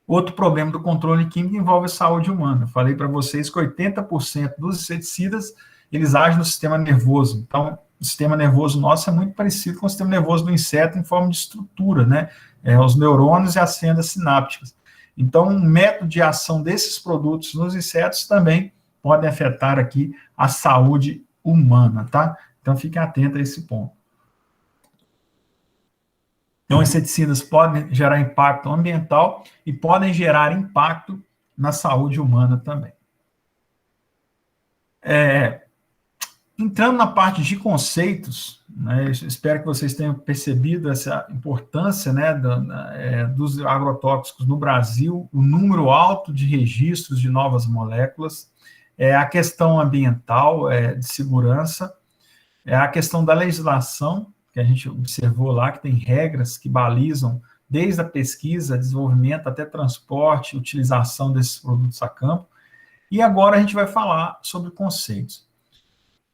Outro problema do controle químico envolve a saúde humana. Eu falei para vocês que 80% dos inseticidas, eles agem no sistema nervoso. Então, o sistema nervoso nosso é muito parecido com o sistema nervoso do inseto em forma de estrutura, né? Os neurônios e as fendas sinápticas. Então, um método de ação desses produtos nos insetos também pode afetar aqui a saúde humana, tá? Então, fiquem atentos a esse ponto. Então, inseticidas podem gerar impacto ambiental e podem gerar impacto na saúde humana também. Entrando na parte de conceitos, né, espero que vocês tenham percebido essa importância, né, dos agrotóxicos no Brasil, o número alto de registros de novas moléculas, a questão ambiental, de segurança, a questão da legislação, que a gente observou lá, que tem regras que balizam desde a pesquisa, desenvolvimento, até transporte, utilização desses produtos a campo. E agora a gente vai falar sobre conceitos.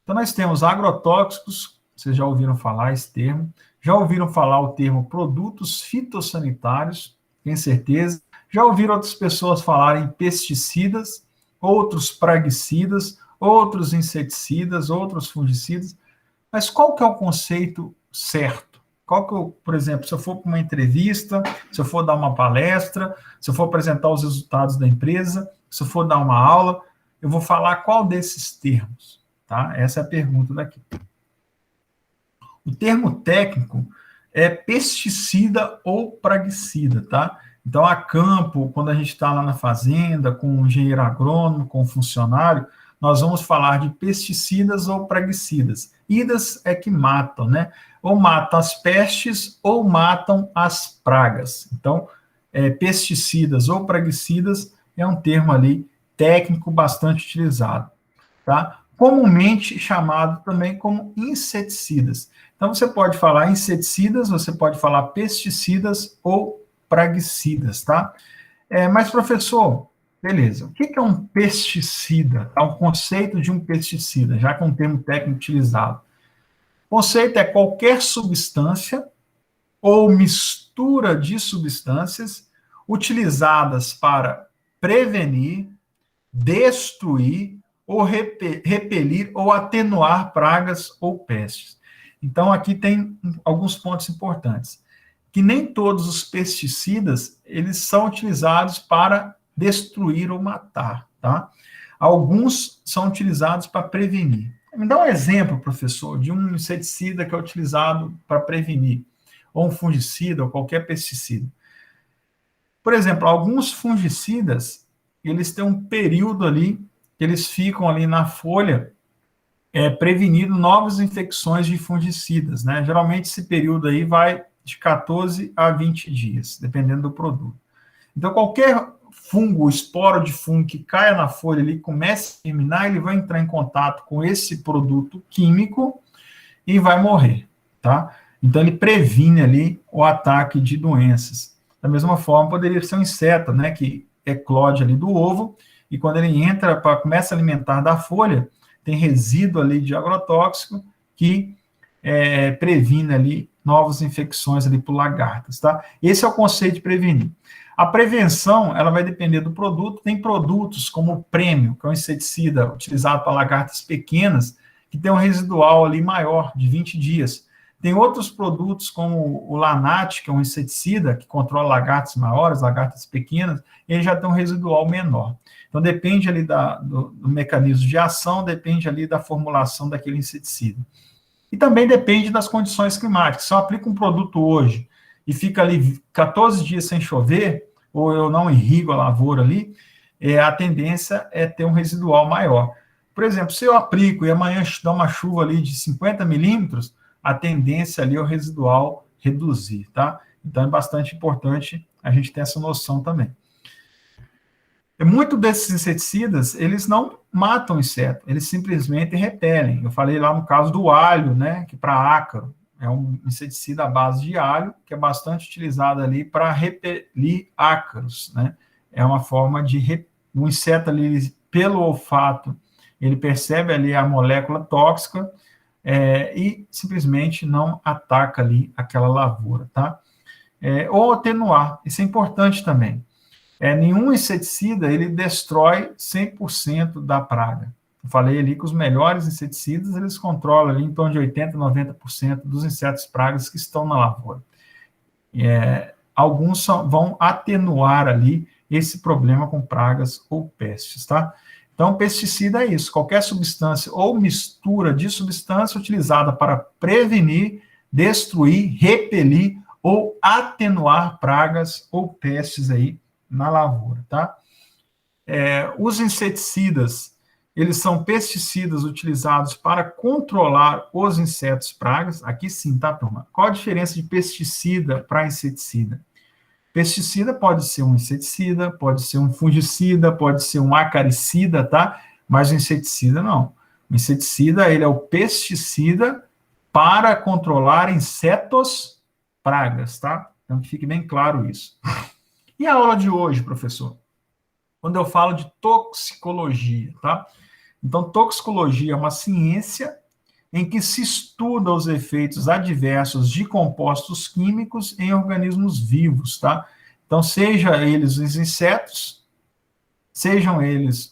Então, nós temos agrotóxicos, vocês já ouviram falar esse termo, já ouviram falar o termo produtos fitossanitários, tenho certeza, já ouviram outras pessoas falarem pesticidas, outros praguicidas, outros inseticidas, outros fungicidas, mas qual que é o conceito certo? Qual que por exemplo, se eu for para uma entrevista, se eu for dar uma palestra, se eu for apresentar os resultados da empresa, se eu for dar uma aula, eu vou falar qual desses termos, tá? Essa é a pergunta daqui. O termo técnico é pesticida ou praguicida, tá? Então, a campo, quando a gente está lá na fazenda, com o engenheiro agrônomo, com o funcionário, nós vamos falar de pesticidas ou praguicidas. Idas é que matam, né? Ou matam as pestes ou matam as pragas. Então, pesticidas ou praguicidas é um termo ali técnico bastante utilizado, tá? Comumente chamado também como inseticidas. Então, você pode falar inseticidas, você pode falar pesticidas ou praguicidas, tá? Mas, professor, beleza, o que é um pesticida? É um conceito de um pesticida, já que é um termo técnico utilizado. O conceito é qualquer substância ou mistura de substâncias utilizadas para prevenir, destruir ou repelir ou atenuar pragas ou pestes. Então, aqui tem alguns pontos importantes. Que nem todos os pesticidas, eles são utilizados para destruir ou matar, tá? Alguns são utilizados para prevenir. Me dá um exemplo, professor, de um inseticida que é utilizado para prevenir, ou um fungicida, ou qualquer pesticida. Por exemplo, alguns fungicidas, eles têm um período ali, que eles ficam ali na folha, prevenindo novas infecções de fungicidas, né? Geralmente esse período aí vai de 14 a 20 dias, dependendo do produto. Então, qualquer fungo, esporo de fungo que caia na folha ali, comece a germinar, ele vai entrar em contato com esse produto químico e vai morrer, tá? Então, ele previne ali o ataque de doenças. Da mesma forma, poderia ser um inseto, né, que eclode ali do ovo, e quando ele entra, começa a alimentar da folha, tem resíduo ali de agrotóxico que previne ali novas infecções ali por lagartas, tá? Esse é o conceito de prevenir. A prevenção, ela vai depender do produto. Tem produtos como o Prêmio, que é um inseticida utilizado para lagartas pequenas, que tem um residual ali maior, de 20 dias. Tem outros produtos como o Lanat, que é um inseticida que controla lagartas maiores, lagartas pequenas, e ele já tem um residual menor. Então, depende ali do mecanismo de ação, depende ali da formulação daquele inseticida. E também depende das condições climáticas. Se eu aplico um produto hoje e fica ali 14 dias sem chover, ou eu não irrigo a lavoura ali, a tendência é ter um residual maior. Por exemplo, se eu aplico e amanhã dá uma chuva ali de 50 milímetros, a tendência ali é o residual reduzir, tá? Então, é bastante importante a gente ter essa noção também. Muito desses inseticidas, eles não matam inseto, eles simplesmente repelem. Eu falei lá no caso do alho, né, que para ácaro, é um inseticida à base de alho, que é bastante utilizado ali para repelir ácaros, né? É uma forma de... O inseto ali, pelo olfato, ele percebe ali a molécula tóxica e simplesmente não ataca ali aquela lavoura, tá? Ou atenuar, isso é importante também. Nenhum inseticida, ele destrói 100% da praga. Eu falei ali que os melhores inseticidas, eles controlam ali em torno de 80%, 90% dos insetos pragas que estão na lavoura. Alguns vão atenuar ali esse problema com pragas ou pestes, tá? Então, pesticida é isso, qualquer substância ou mistura de substância utilizada para prevenir, destruir, repelir ou atenuar pragas ou pestes aí na lavoura, tá? Os inseticidas, eles são pesticidas utilizados para controlar os insetos pragas. Aqui sim, tá, turma? Qual a diferença de pesticida para inseticida? Pesticida pode ser um inseticida, pode ser um fungicida, pode ser um acaricida, tá? Mas o inseticida não. O inseticida, ele é o pesticida para controlar insetos pragas, tá? Então, que fique bem claro isso. E a aula de hoje, professor? Quando eu falo de toxicologia, tá? Então, toxicologia é uma ciência em que se estuda os efeitos adversos de compostos químicos em organismos vivos, tá? Então, seja eles os insetos, sejam eles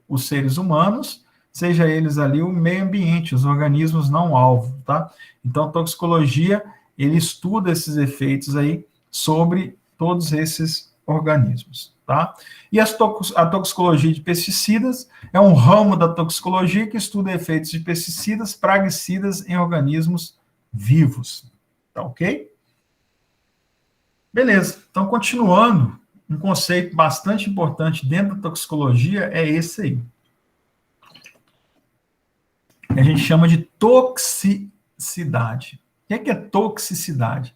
os seres humanos, seja eles ali o meio ambiente, os organismos não alvo, tá? Então, toxicologia, ele estuda esses efeitos aí sobre todos esses organismos, tá? E a toxicologia de pesticidas é um ramo da toxicologia que estuda efeitos de pesticidas, praguicidas em organismos vivos, tá ok? Beleza, então continuando, um conceito bastante importante dentro da toxicologia é esse aí. A gente chama de toxicidade. O que é toxicidade?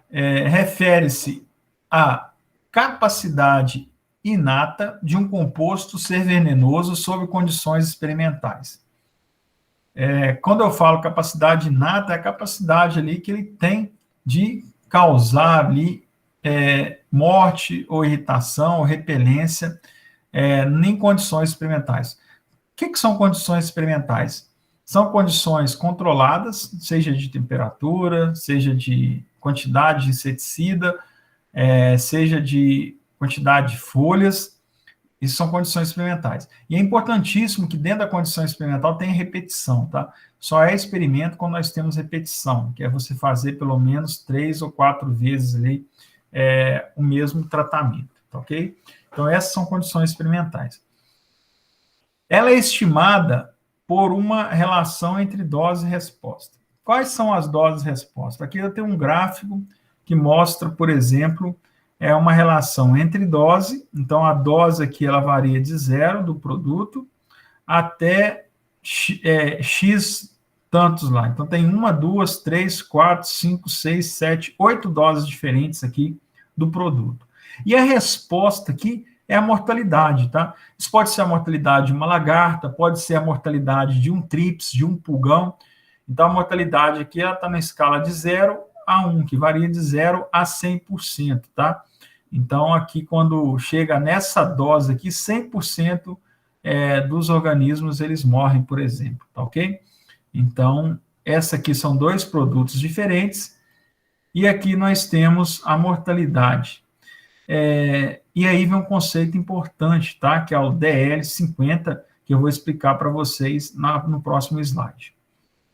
Refere-se à capacidade inata de um composto ser venenoso sob condições experimentais. Quando eu falo capacidade inata, é a capacidade ali que ele tem de causar ali morte ou irritação ou repelência em condições experimentais. O que são condições experimentais? São condições controladas, seja de temperatura, seja de quantidade de inseticida, seja de quantidade de folhas. Isso são condições experimentais. E é importantíssimo que dentro da condição experimental tenha repetição, tá? Só é experimento quando nós temos repetição, que é você fazer pelo menos 3 ou 4 vezes ali o mesmo tratamento, tá ok? Então, essas são condições experimentais. Ela é estimada por uma relação entre dose e resposta. Quais são as doses e resposta? Aqui eu tenho um gráfico que mostra, por exemplo, uma relação entre dose, então a dose aqui ela varia de 0 do produto até X tantos lá. Então tem 1, 2, 3, 4, 5, 6, 7, 8 doses diferentes aqui do produto. E a resposta aqui é a mortalidade, tá? Isso pode ser a mortalidade de uma lagarta, pode ser a mortalidade de um trips, de um pulgão. Então a mortalidade aqui ela está na escala de 0 a 1, que varia de 0 a 100%, tá? Então, aqui, quando chega nessa dose aqui, 100% dos organismos, eles morrem, por exemplo, tá ok? Então, essa aqui são dois produtos diferentes, e aqui nós temos a mortalidade. E aí vem um conceito importante, tá? Que é o DL50, que eu vou explicar para vocês no próximo slide.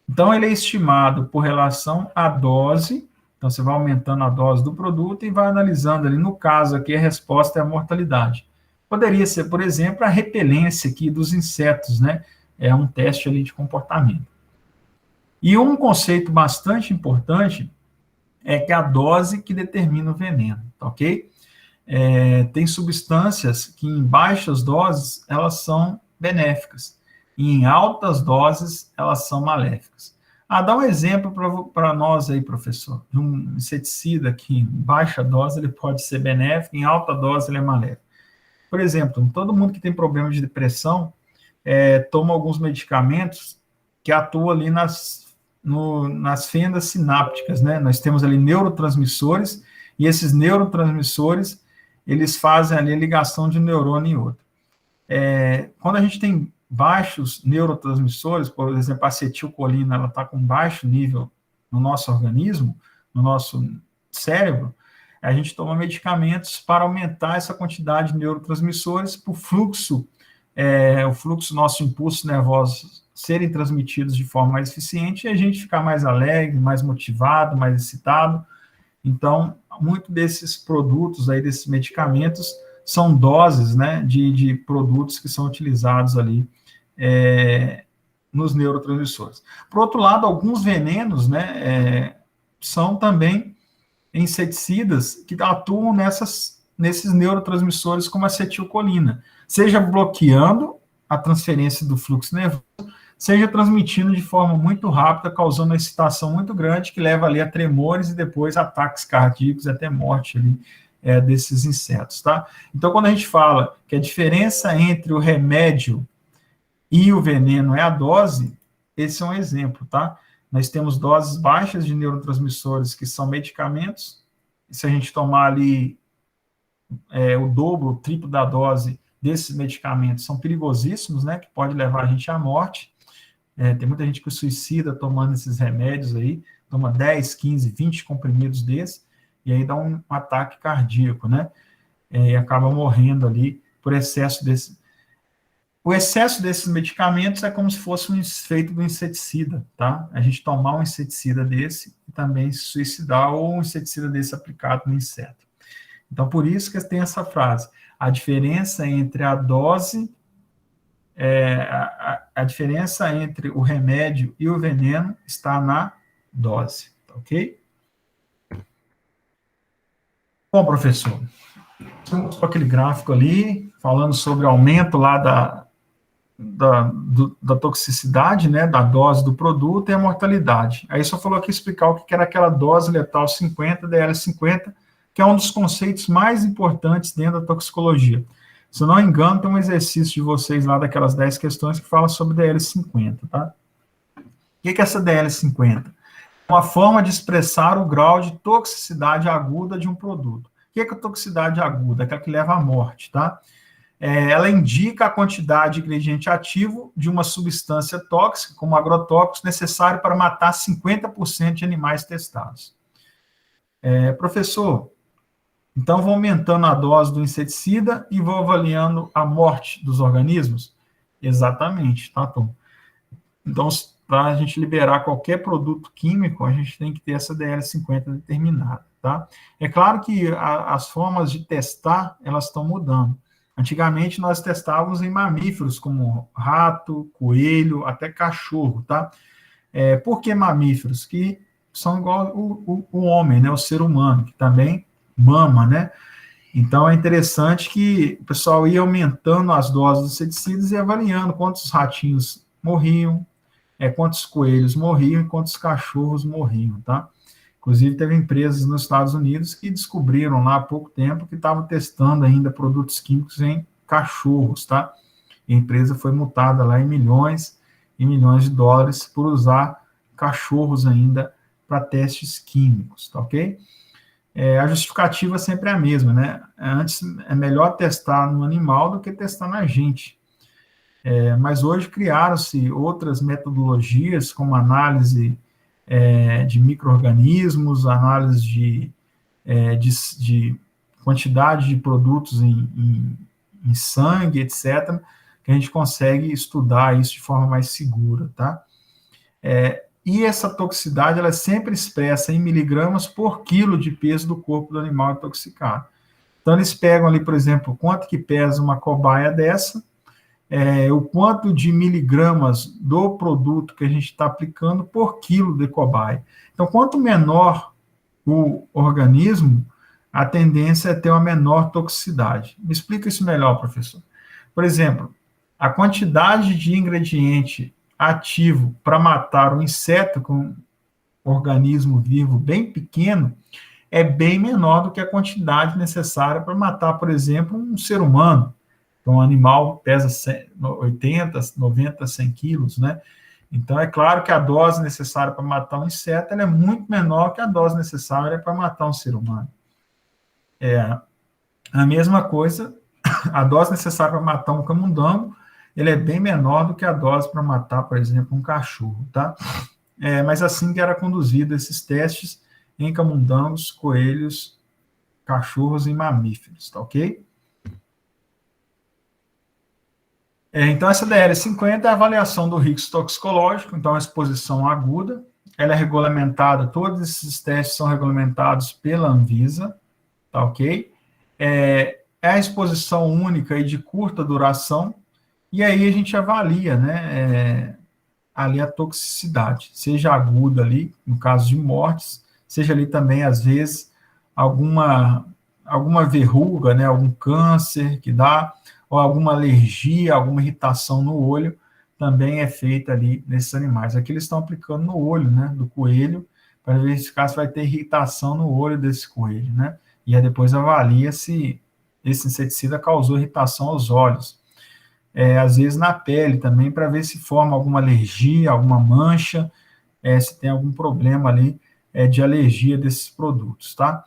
Então, ele é estimado por relação à dose, então você vai aumentando a dose do produto e vai analisando ali, no caso aqui, a resposta é a mortalidade. Poderia ser, por exemplo, a repelência aqui dos insetos, né? É um teste ali de comportamento. E um conceito bastante importante é que a dose que determina o veneno, tá ok? Tem substâncias que em baixas doses elas são benéficas e em altas doses elas são maléficas. Dá um exemplo para nós aí, professor, de um inseticida que em baixa dose ele pode ser benéfico, em alta dose ele é maléfico. Por exemplo, todo mundo que tem problema de depressão toma alguns medicamentos que atuam ali nas fendas sinápticas, né? Nós temos ali neurotransmissores, e esses neurotransmissores, eles fazem ali a ligação de um neurônio em outro. Quando a gente tem baixos neurotransmissores, por exemplo, a acetilcolina, ela está com baixo nível no nosso organismo, no nosso cérebro, a gente toma medicamentos para aumentar essa quantidade de neurotransmissores para o fluxo nosso impulsos nervosos serem transmitidos de forma mais eficiente e a gente ficar mais alegre, mais motivado, mais excitado. Então, muito desses produtos aí, desses medicamentos, são doses, né, de produtos que são utilizados ali nos neurotransmissores. Por outro lado, alguns venenos, né, são também inseticidas que atuam nesses neurotransmissores como a acetilcolina, seja bloqueando a transferência do fluxo nervoso, seja transmitindo de forma muito rápida, causando uma excitação muito grande, que leva ali a tremores e depois ataques cardíacos, até morte ali, desses insetos, tá? Então, quando a gente fala que a diferença entre o remédio e o veneno é a dose, esse é um exemplo, tá? Nós temos doses baixas de neurotransmissores que são medicamentos, e se a gente tomar ali o dobro, o triplo da dose desses medicamentos, são perigosíssimos, né? Que pode levar a gente à morte. Tem muita gente que suicida tomando esses remédios aí, toma 10, 15, 20 comprimidos desses, e aí dá um ataque cardíaco, né? E acaba morrendo ali por excesso desse. O excesso desses medicamentos é como se fosse um efeito do inseticida, tá? A gente tomar um inseticida desse e também se suicidar, ou um inseticida desse aplicado no inseto. Então, por isso que tem essa frase. A diferença entre a dose, a diferença entre o remédio e o veneno está na dose, ok? Bom, professor, temos aquele gráfico ali, falando sobre o aumento lá da toxicidade, né, da dose do produto e a mortalidade. Aí só falou aqui explicar o que era aquela dose letal 50, DL50, que é um dos conceitos mais importantes dentro da toxicologia. Se eu não me engano, tem um exercício de vocês lá, daquelas 10 questões, que fala sobre DL50, tá? O que é essa DL50? Uma forma de expressar o grau de toxicidade aguda de um produto. O que é a toxicidade aguda? Aquela que leva à morte, tá? Ela indica a quantidade de ingrediente ativo de uma substância tóxica, como agrotóxicos, necessário para matar 50% de animais testados. Professor, então vou aumentando a dose do inseticida e vou avaliando a morte dos organismos? Exatamente, tá, Tom? Então, para a gente liberar qualquer produto químico, a gente tem que ter essa DL50 determinada, tá? É claro que as formas de testar, elas estão mudando. Antigamente, nós testávamos em mamíferos, como rato, coelho, até cachorro, tá? Por que mamíferos? Que são igual o homem, né? O ser humano, que também mama, né? Então, é interessante que o pessoal ia aumentando as doses dos inseticidas e avaliando quantos ratinhos morriam, quantos coelhos morriam e quantos cachorros morriam, tá? Inclusive, teve empresas nos Estados Unidos que descobriram lá há pouco tempo que estavam testando ainda produtos químicos em cachorros, tá? E a empresa foi multada lá em milhões e milhões de dólares por usar cachorros ainda para testes químicos, tá ok? A justificativa sempre é a mesma, né? Antes, é melhor testar no animal do que testar na gente. Mas hoje criaram-se outras metodologias, como análise de micro-organismos, análise de quantidade de produtos em sangue, etc., que a gente consegue estudar isso de forma mais segura, tá? E essa toxicidade, ela é sempre expressa em miligramas por quilo de peso do corpo do animal intoxicado. Então, eles pegam ali, por exemplo, quanto que pesa uma cobaia dessa, o quanto de miligramas do produto que a gente está aplicando por quilo de cobaia. Então, quanto menor o organismo, a tendência é ter uma menor toxicidade. Me explica isso melhor, professor. Por exemplo, a quantidade de ingrediente ativo para matar um inseto com um organismo vivo bem pequeno é bem menor do que a quantidade necessária para matar, por exemplo, um ser humano. Então, um animal pesa 80, 90, 100 quilos, né? Então, é claro que a dose necessária para matar um inseto é muito menor que a dose necessária para matar um ser humano. A mesma coisa, a dose necessária para matar um camundongo, ele é bem menor do que a dose para matar, por exemplo, um cachorro, tá? Mas assim que era conduzido esses testes em camundongos, coelhos, cachorros e mamíferos, tá ok? Então, essa DL50 é a avaliação do risco toxicológico, então, a exposição aguda, ela é regulamentada, todos esses testes são regulamentados pela Anvisa, tá ok? É a exposição única e de curta duração, e aí a gente avalia, né, ali a toxicidade, seja aguda ali, no caso de mortes, seja ali também, às vezes, alguma verruga, né, algum câncer que dá, ou alguma alergia, alguma irritação no olho, também é feita ali nesses animais. Aqui eles estão aplicando no olho, né, do coelho, para verificar se vai ter irritação no olho desse coelho, né, e aí depois avalia se esse inseticida causou irritação aos olhos. Às vezes na pele também, para ver se forma alguma alergia, alguma mancha, se tem algum problema ali de alergia desses produtos, tá?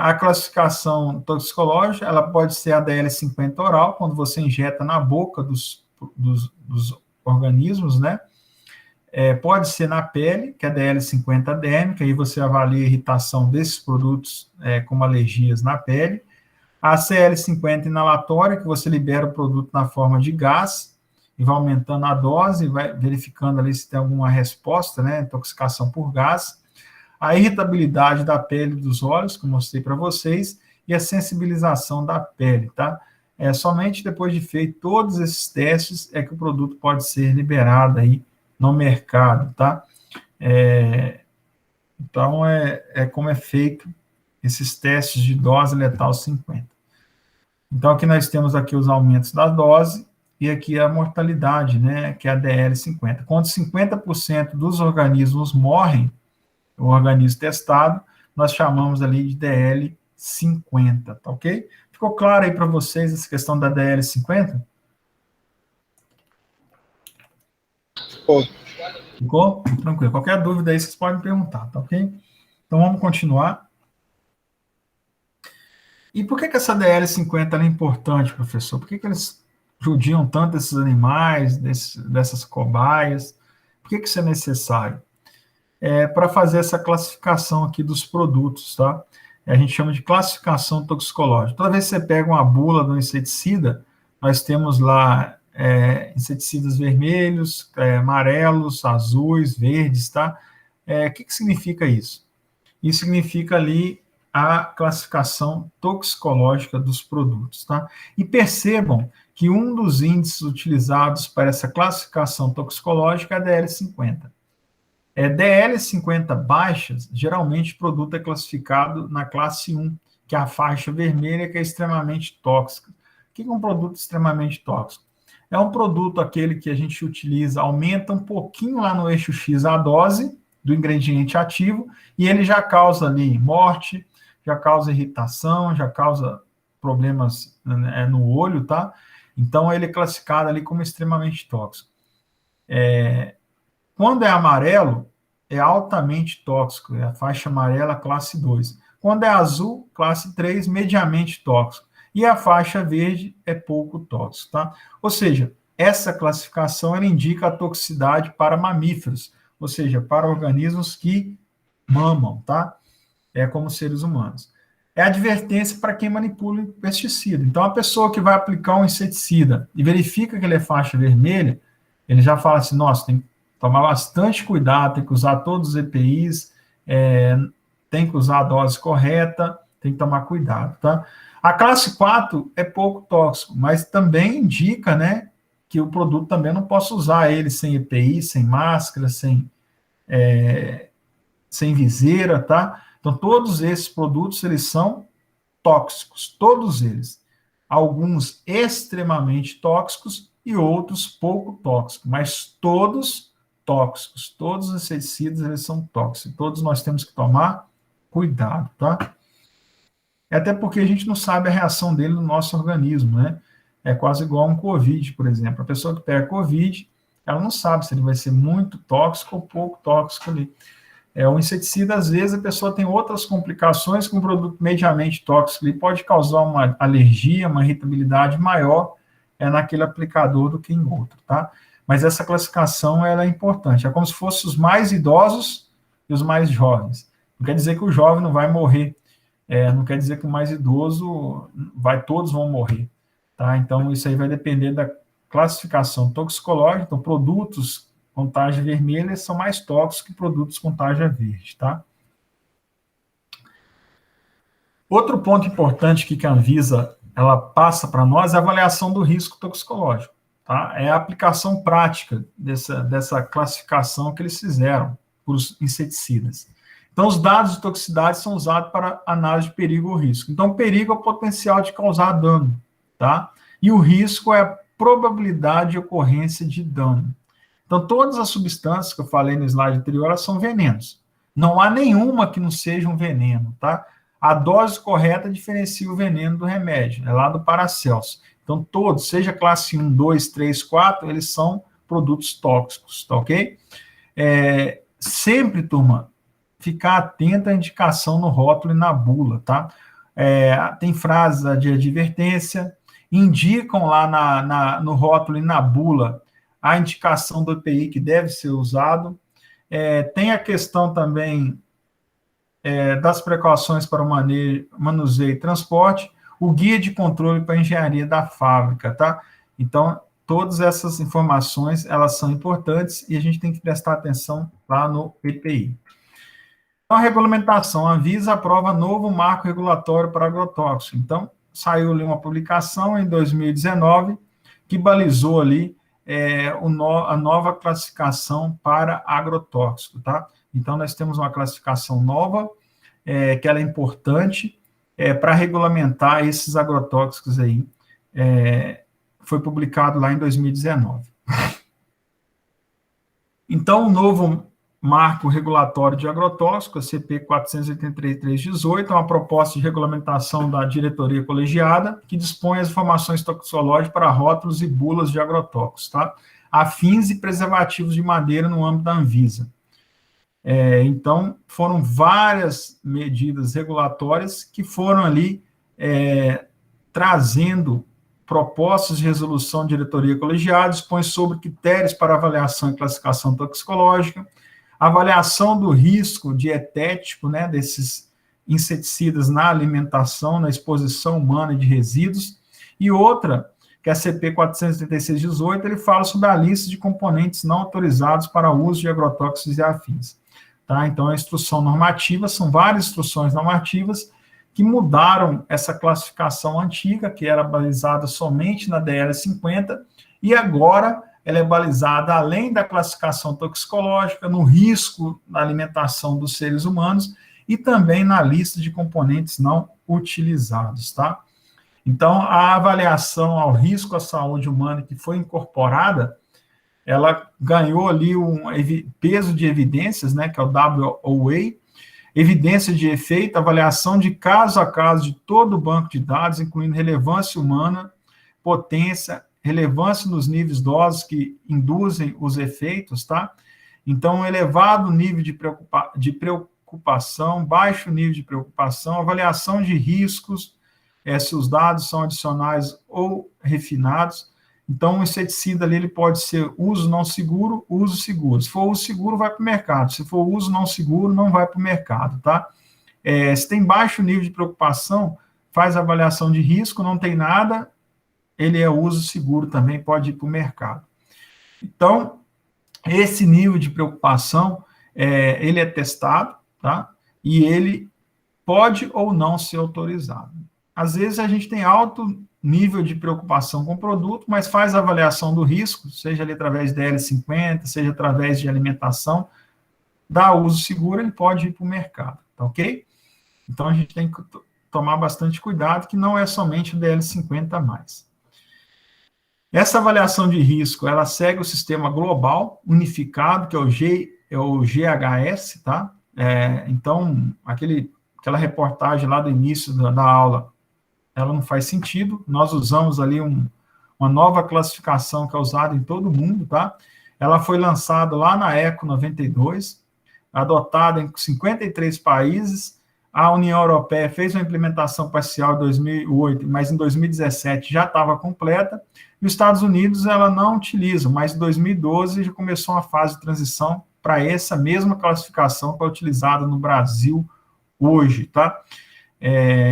A classificação toxicológica, ela pode ser a DL50 oral, quando você injeta na boca dos organismos, né? Pode ser na pele, que é a DL50 dérmica, aí você avalia a irritação desses produtos como alergias na pele. A CL50 inalatória, que você libera o produto na forma de gás, e vai aumentando a dose, vai verificando ali se tem alguma resposta, né, intoxicação por gás. A irritabilidade da pele e dos olhos, que eu mostrei para vocês, e a sensibilização da pele, tá? Somente depois de feito todos esses testes é que o produto pode ser liberado aí no mercado, tá? Então, como é feito esses testes de dose letal 50. Então, aqui nós temos aqui os aumentos da dose e aqui a mortalidade, né, que é a DL50. Quando 50% dos organismos morrem, o organismo testado, nós chamamos ali de DL50, tá ok? Ficou claro aí para vocês essa questão da DL50? Ficou? Tranquilo. Qualquer dúvida aí vocês podem perguntar, tá ok? Então vamos continuar. E por que essa DL50 é importante, professor? Por que eles judiam tanto desses animais, dessas cobaias? Por que isso é necessário? Para fazer essa classificação aqui dos produtos, tá? A gente chama de classificação toxicológica. Toda vez que você pega uma bula do inseticida, nós temos lá inseticidas vermelhos, amarelos, azuis, verdes, tá? O que significa isso? Isso significa ali a classificação toxicológica dos produtos, tá? E percebam que um dos índices utilizados para essa classificação toxicológica é a DL50. DL50 baixas, geralmente o produto é classificado na classe 1, que é a faixa vermelha, que é extremamente tóxica. O que é um produto extremamente tóxico? É um produto aquele que a gente utiliza, aumenta um pouquinho lá no eixo X a dose do ingrediente ativo, e ele já causa ali morte, já causa irritação, já causa problemas no olho, tá? Então, ele é classificado ali como extremamente tóxico. Quando é amarelo, é altamente tóxico, é a faixa amarela, classe 2. Quando é azul, classe 3, mediamente tóxico. E a faixa verde é pouco tóxico, tá? Ou seja, essa classificação ela indica a toxicidade para mamíferos, ou seja, para organismos que mamam, tá? Como seres humanos. É advertência para quem manipula pesticida. Então, a pessoa que vai aplicar um inseticida e verifica que ele é faixa vermelha, ele já fala assim, nossa, tem que tomar bastante cuidado, tem que usar todos os EPIs, tem que usar a dose correta, tem que tomar cuidado, tá? A classe 4 é pouco tóxico, mas também indica, né, que o produto também não posso usar ele sem EPI, sem máscara, sem viseira, tá? Então, todos esses produtos, eles são tóxicos, todos eles. Alguns extremamente tóxicos e outros pouco tóxicos, mas todos tóxicos. Todos os inseticidas, eles são tóxicos. Todos nós temos que tomar cuidado, tá? Até porque a gente não sabe a reação dele no nosso organismo, né? É quase igual a um Covid, por exemplo. A pessoa que pega Covid, ela não sabe se ele vai ser muito tóxico ou pouco tóxico ali. O inseticida, às vezes, a pessoa tem outras complicações com um produto mediamente tóxico. Ele pode causar uma alergia, uma irritabilidade maior naquele aplicador do que em outro, tá? Mas essa classificação, ela é importante. É como se fossem os mais idosos e os mais jovens. Não quer dizer que o jovem não vai morrer. Não quer dizer que o mais idoso, todos vão morrer, tá? Então, isso aí vai depender da classificação toxicológica. Então, produtos com tarja vermelha são mais tóxicos que produtos com tarja verde, tá? Outro ponto importante que a Anvisa ela passa para nós é a avaliação do risco toxicológico, tá? É a aplicação prática dessa classificação que eles fizeram para os inseticidas. Então, os dados de toxicidade são usados para análise de perigo ou risco. Então, o perigo é o potencial de causar dano, tá? E o risco é a probabilidade de ocorrência de dano. Então, todas as substâncias que eu falei no slide anterior, elas são venenos. Não há nenhuma que não seja um veneno, tá? A dose correta diferencia o veneno do remédio, é lá do Paracelso. Então, todos, seja classe 1, 2, 3, 4, eles são produtos tóxicos, tá ok? Sempre, turma, ficar atento à indicação no rótulo e na bula, tá? Tem frases de advertência, indicam lá no rótulo e na bula a indicação do EPI que deve ser usado. Tem a questão também das precauções para o manuseio e transporte, o guia de controle para a engenharia da fábrica, tá? Então, todas essas informações, elas são importantes e a gente tem que prestar atenção lá no EPI. Então, a regulamentação, a Anvisa aprova novo marco regulatório para agrotóxico. Então, saiu ali uma publicação em 2019 que balizou ali a nova classificação para agrotóxico, tá? Então, nós temos uma classificação nova, que ela é importante para regulamentar esses agrotóxicos aí. Foi publicado lá em 2019. Então, o novo marco regulatório de agrotóxico, a CP 483/18, é uma proposta de regulamentação da diretoria colegiada que dispõe as informações toxicológicas para rótulos e bulas de agrotóxicos, tá? Afins e preservativos de madeira no âmbito da Anvisa. Então, foram várias medidas regulatórias que foram ali trazendo propostas de resolução de diretoria colegiada, dispõe sobre critérios para avaliação e classificação toxicológica, avaliação do risco dietético, né, desses inseticidas na alimentação, na exposição humana de resíduos, e outra, que é a CP 486/18, ele fala sobre a lista de componentes não autorizados para uso de agrotóxicos e afins. Tá? Então, a instrução normativa, são várias instruções normativas que mudaram essa classificação antiga, que era balizada somente na DL 50, e agora ela é balizada, além da classificação toxicológica, no risco da alimentação dos seres humanos e também na lista de componentes não utilizados, tá? Então, a avaliação ao risco à saúde humana que foi incorporada, ela ganhou ali um peso de evidências, né, que é o WOA, evidência de efeito, avaliação de caso a caso de todo o banco de dados, incluindo relevância humana, potência, relevância nos níveis doses que induzem os efeitos, tá? Então, elevado nível de preocupação, baixo nível de preocupação, avaliação de riscos, se os dados são adicionais ou refinados, Então, o inseticida ali, ele pode ser uso não seguro, uso seguro. Se for uso seguro, vai para o mercado. Se for uso não seguro, não vai para o mercado, tá? Se tem baixo nível de preocupação, faz avaliação de risco, não tem nada, ele é uso seguro também, pode ir para o mercado. Então, esse nível de preocupação, ele é testado, tá? E ele pode ou não ser autorizado. Às vezes a gente tem alto nível de preocupação com o produto, mas faz a avaliação do risco, seja ali através da L50, seja através de alimentação, dá uso seguro, ele pode ir para o mercado, tá ok? Então a gente tem que tomar bastante cuidado, que não é somente o DL50+. Essa avaliação de risco, ela segue o sistema global unificado, que é o GHS, tá? Então, aquela reportagem lá do início da aula, ela não faz sentido. Nós usamos ali uma nova classificação que é usada em todo o mundo, tá? Ela foi lançada lá na ECO 92, adotada em 53 países. A União Europeia fez uma implementação parcial em 2008, mas em 2017 já estava completa. E os Estados Unidos, ela não utiliza, mas em 2012 já começou uma fase de transição para essa mesma classificação que é utilizada no Brasil hoje, tá?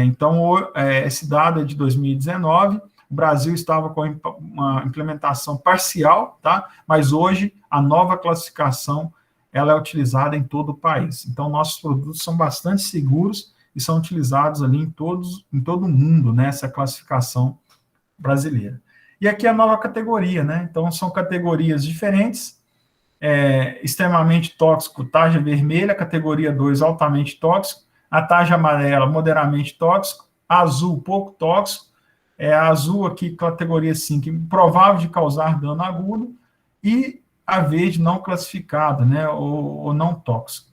Então, esse dado é de 2019, o Brasil estava com uma implementação parcial, tá? Mas hoje a nova classificação ela é utilizada em todo o país. Então, nossos produtos são bastante seguros e são utilizados ali em todo o mundo, nessa classificação brasileira. E aqui a nova categoria, né? Então, são categorias diferentes, extremamente tóxico, tarja vermelha, categoria 2, altamente tóxico, a tarja amarela, moderadamente tóxico, azul, pouco tóxico, a azul aqui, categoria 5, improvável de causar dano agudo, e a verde não classificada, né, ou não tóxico.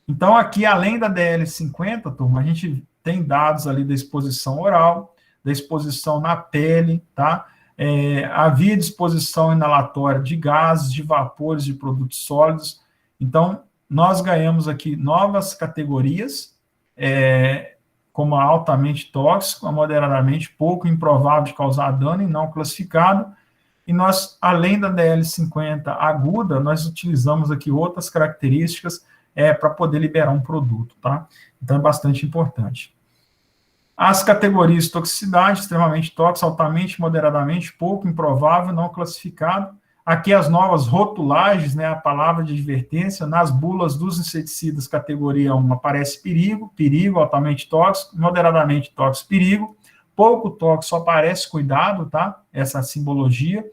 Então, aqui, além da DL50, turma, a gente tem dados ali da exposição oral, da exposição na pele, tá? Havia disposição inalatória de gases, de vapores, de produtos sólidos. Então, nós ganhamos aqui novas categorias, como a altamente tóxico, a moderadamente pouco improvável de causar dano e não classificado. E nós, além da DL50 aguda, nós utilizamos aqui outras características para poder liberar um produto, tá? Então, é bastante importante. As categorias de toxicidade, extremamente tóxico, altamente, moderadamente, pouco improvável, não classificado. Aqui as novas rotulagens, né, a palavra de advertência, nas bulas dos inseticidas, categoria 1, aparece perigo, perigo, altamente tóxico, moderadamente tóxico, perigo, pouco tóxico, só aparece cuidado, tá? Essa simbologia.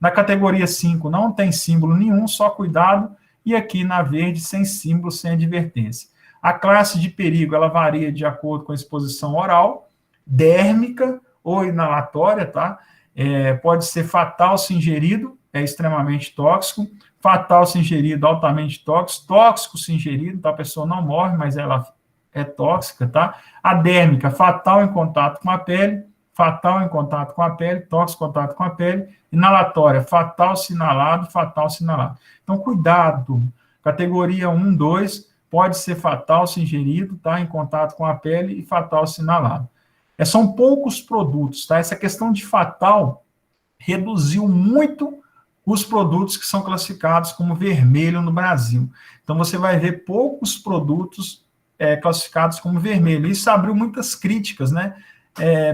Na categoria 5, não tem símbolo nenhum, só cuidado, e aqui na verde, sem símbolo, sem advertência. A classe de perigo, ela varia de acordo com a exposição oral, dérmica ou inalatória, tá? Pode ser fatal se ingerido, é extremamente tóxico, fatal se ingerido, altamente tóxico, tóxico se ingerido, tá? A pessoa não morre, mas ela é tóxica, tá? A dérmica, fatal em contato com a pele, fatal em contato com a pele, tóxico em contato com a pele, inalatória, fatal se inalado, fatal se inalado. Então, cuidado, categoria 1, 2, pode ser fatal se ingerido, tá? Em contato com a pele e fatal se inalado. São poucos produtos, tá? Essa questão de fatal reduziu muito os produtos que são classificados como vermelho no Brasil. Então, você vai ver poucos produtos classificados como vermelho. Isso abriu muitas críticas, né?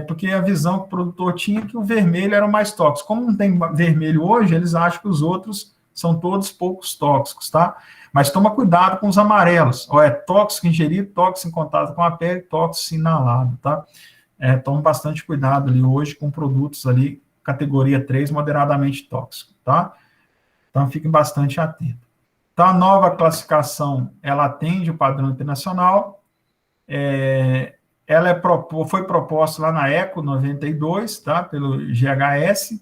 Porque a visão que o produtor tinha é que o vermelho era o mais tóxico. Como não tem vermelho hoje, eles acham que os outros são todos poucos tóxicos, tá? Mas toma cuidado com os amarelos. Tóxico ingerido, tóxico em contato com a pele, tóxico inalado, tá? Toma bastante cuidado ali hoje com produtos ali, categoria 3, moderadamente tóxico, tá? Então, fiquem bastante atentos. Então, a nova classificação, ela atende o padrão internacional, ela foi proposta lá na ECO 92, tá? Pelo GHS,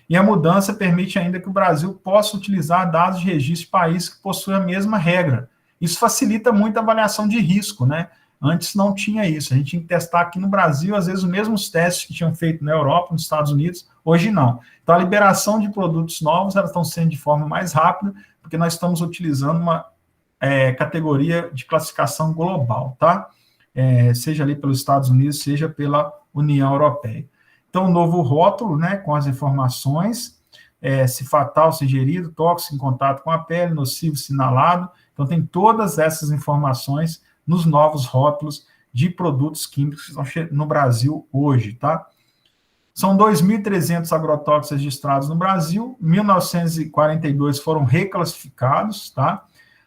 e a mudança permite ainda que o Brasil possa utilizar dados de registro de países que possuem a mesma regra. Isso facilita muito a avaliação de risco, né? Antes não tinha isso, a gente tinha que testar aqui no Brasil, às vezes os mesmos testes que tinham feito na Europa, nos Estados Unidos, hoje não. Então, a liberação de produtos novos, elas estão sendo de forma mais rápida, porque nós estamos utilizando uma categoria de classificação global, tá? Seja ali pelos Estados Unidos, seja pela União Europeia. Então, um novo rótulo, né, com as informações, se fatal, se ingerido, tóxico em contato com a pele, nocivo, sinalado. Então, tem todas essas informações nos novos rótulos de produtos químicos que estão no Brasil hoje, tá? São 2.300 agrotóxicos registrados no Brasil, 1.942 foram reclassificados, tá?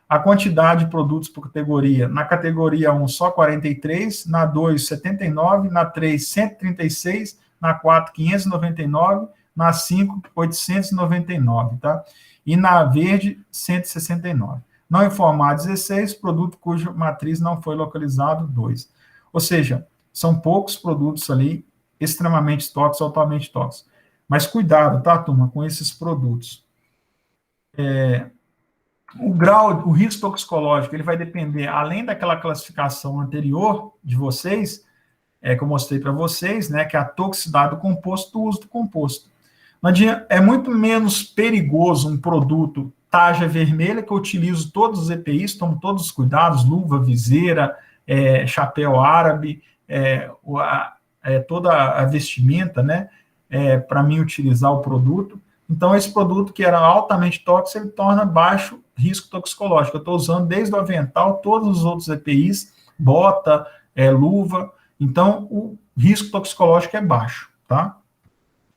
A quantidade de produtos por categoria, na categoria 1, só 43, na 2, 79, na 3, 136, na 4, 599, na 5, 899, tá? E na verde, 169. Não informado, 16, produto cuja matriz não foi localizado, 2. Ou seja, são poucos produtos ali extremamente tóxicos, altamente tóxicos. Mas cuidado, tá, turma, com esses produtos. O grau, o risco toxicológico, ele vai depender, além daquela classificação anterior de vocês, que eu mostrei para vocês, né, que é a toxicidade do composto, do uso do composto. É muito menos perigoso um produto tarja vermelha, que eu utilizo todos os EPIs, tomo todos os cuidados, luva, viseira, chapéu árabe, toda a vestimenta, né, para mim utilizar o produto. Então, esse produto que era altamente tóxico, ele torna baixo risco toxicológico. Eu estou usando desde o avental, todos os outros EPIs, bota, luva. Então, o risco toxicológico é baixo, tá?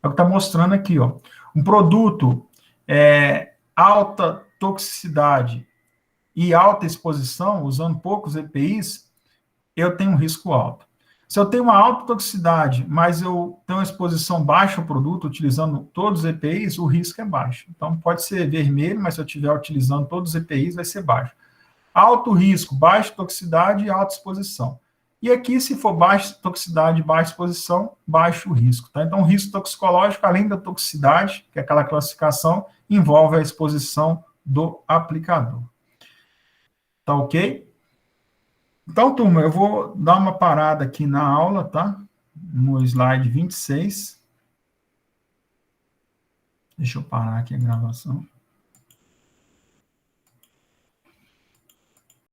É o que está mostrando aqui, ó. Um produto alta toxicidade e alta exposição, usando poucos EPIs, eu tenho um risco alto. Se eu tenho uma alta toxicidade, mas eu tenho uma exposição baixa ao produto, utilizando todos os EPIs, o risco é baixo. Então, pode ser vermelho, mas se eu estiver utilizando todos os EPIs, vai ser baixo. Alto risco, baixa toxicidade e alta exposição. E aqui, se for baixa toxicidade e baixa exposição, baixo risco. Tá? Então, o risco toxicológico, além da toxicidade, que é aquela classificação, envolve a exposição do aplicador. Tá ok? Então, turma, eu vou dar uma parada aqui na aula, tá? No slide 26. Deixa eu parar aqui a gravação.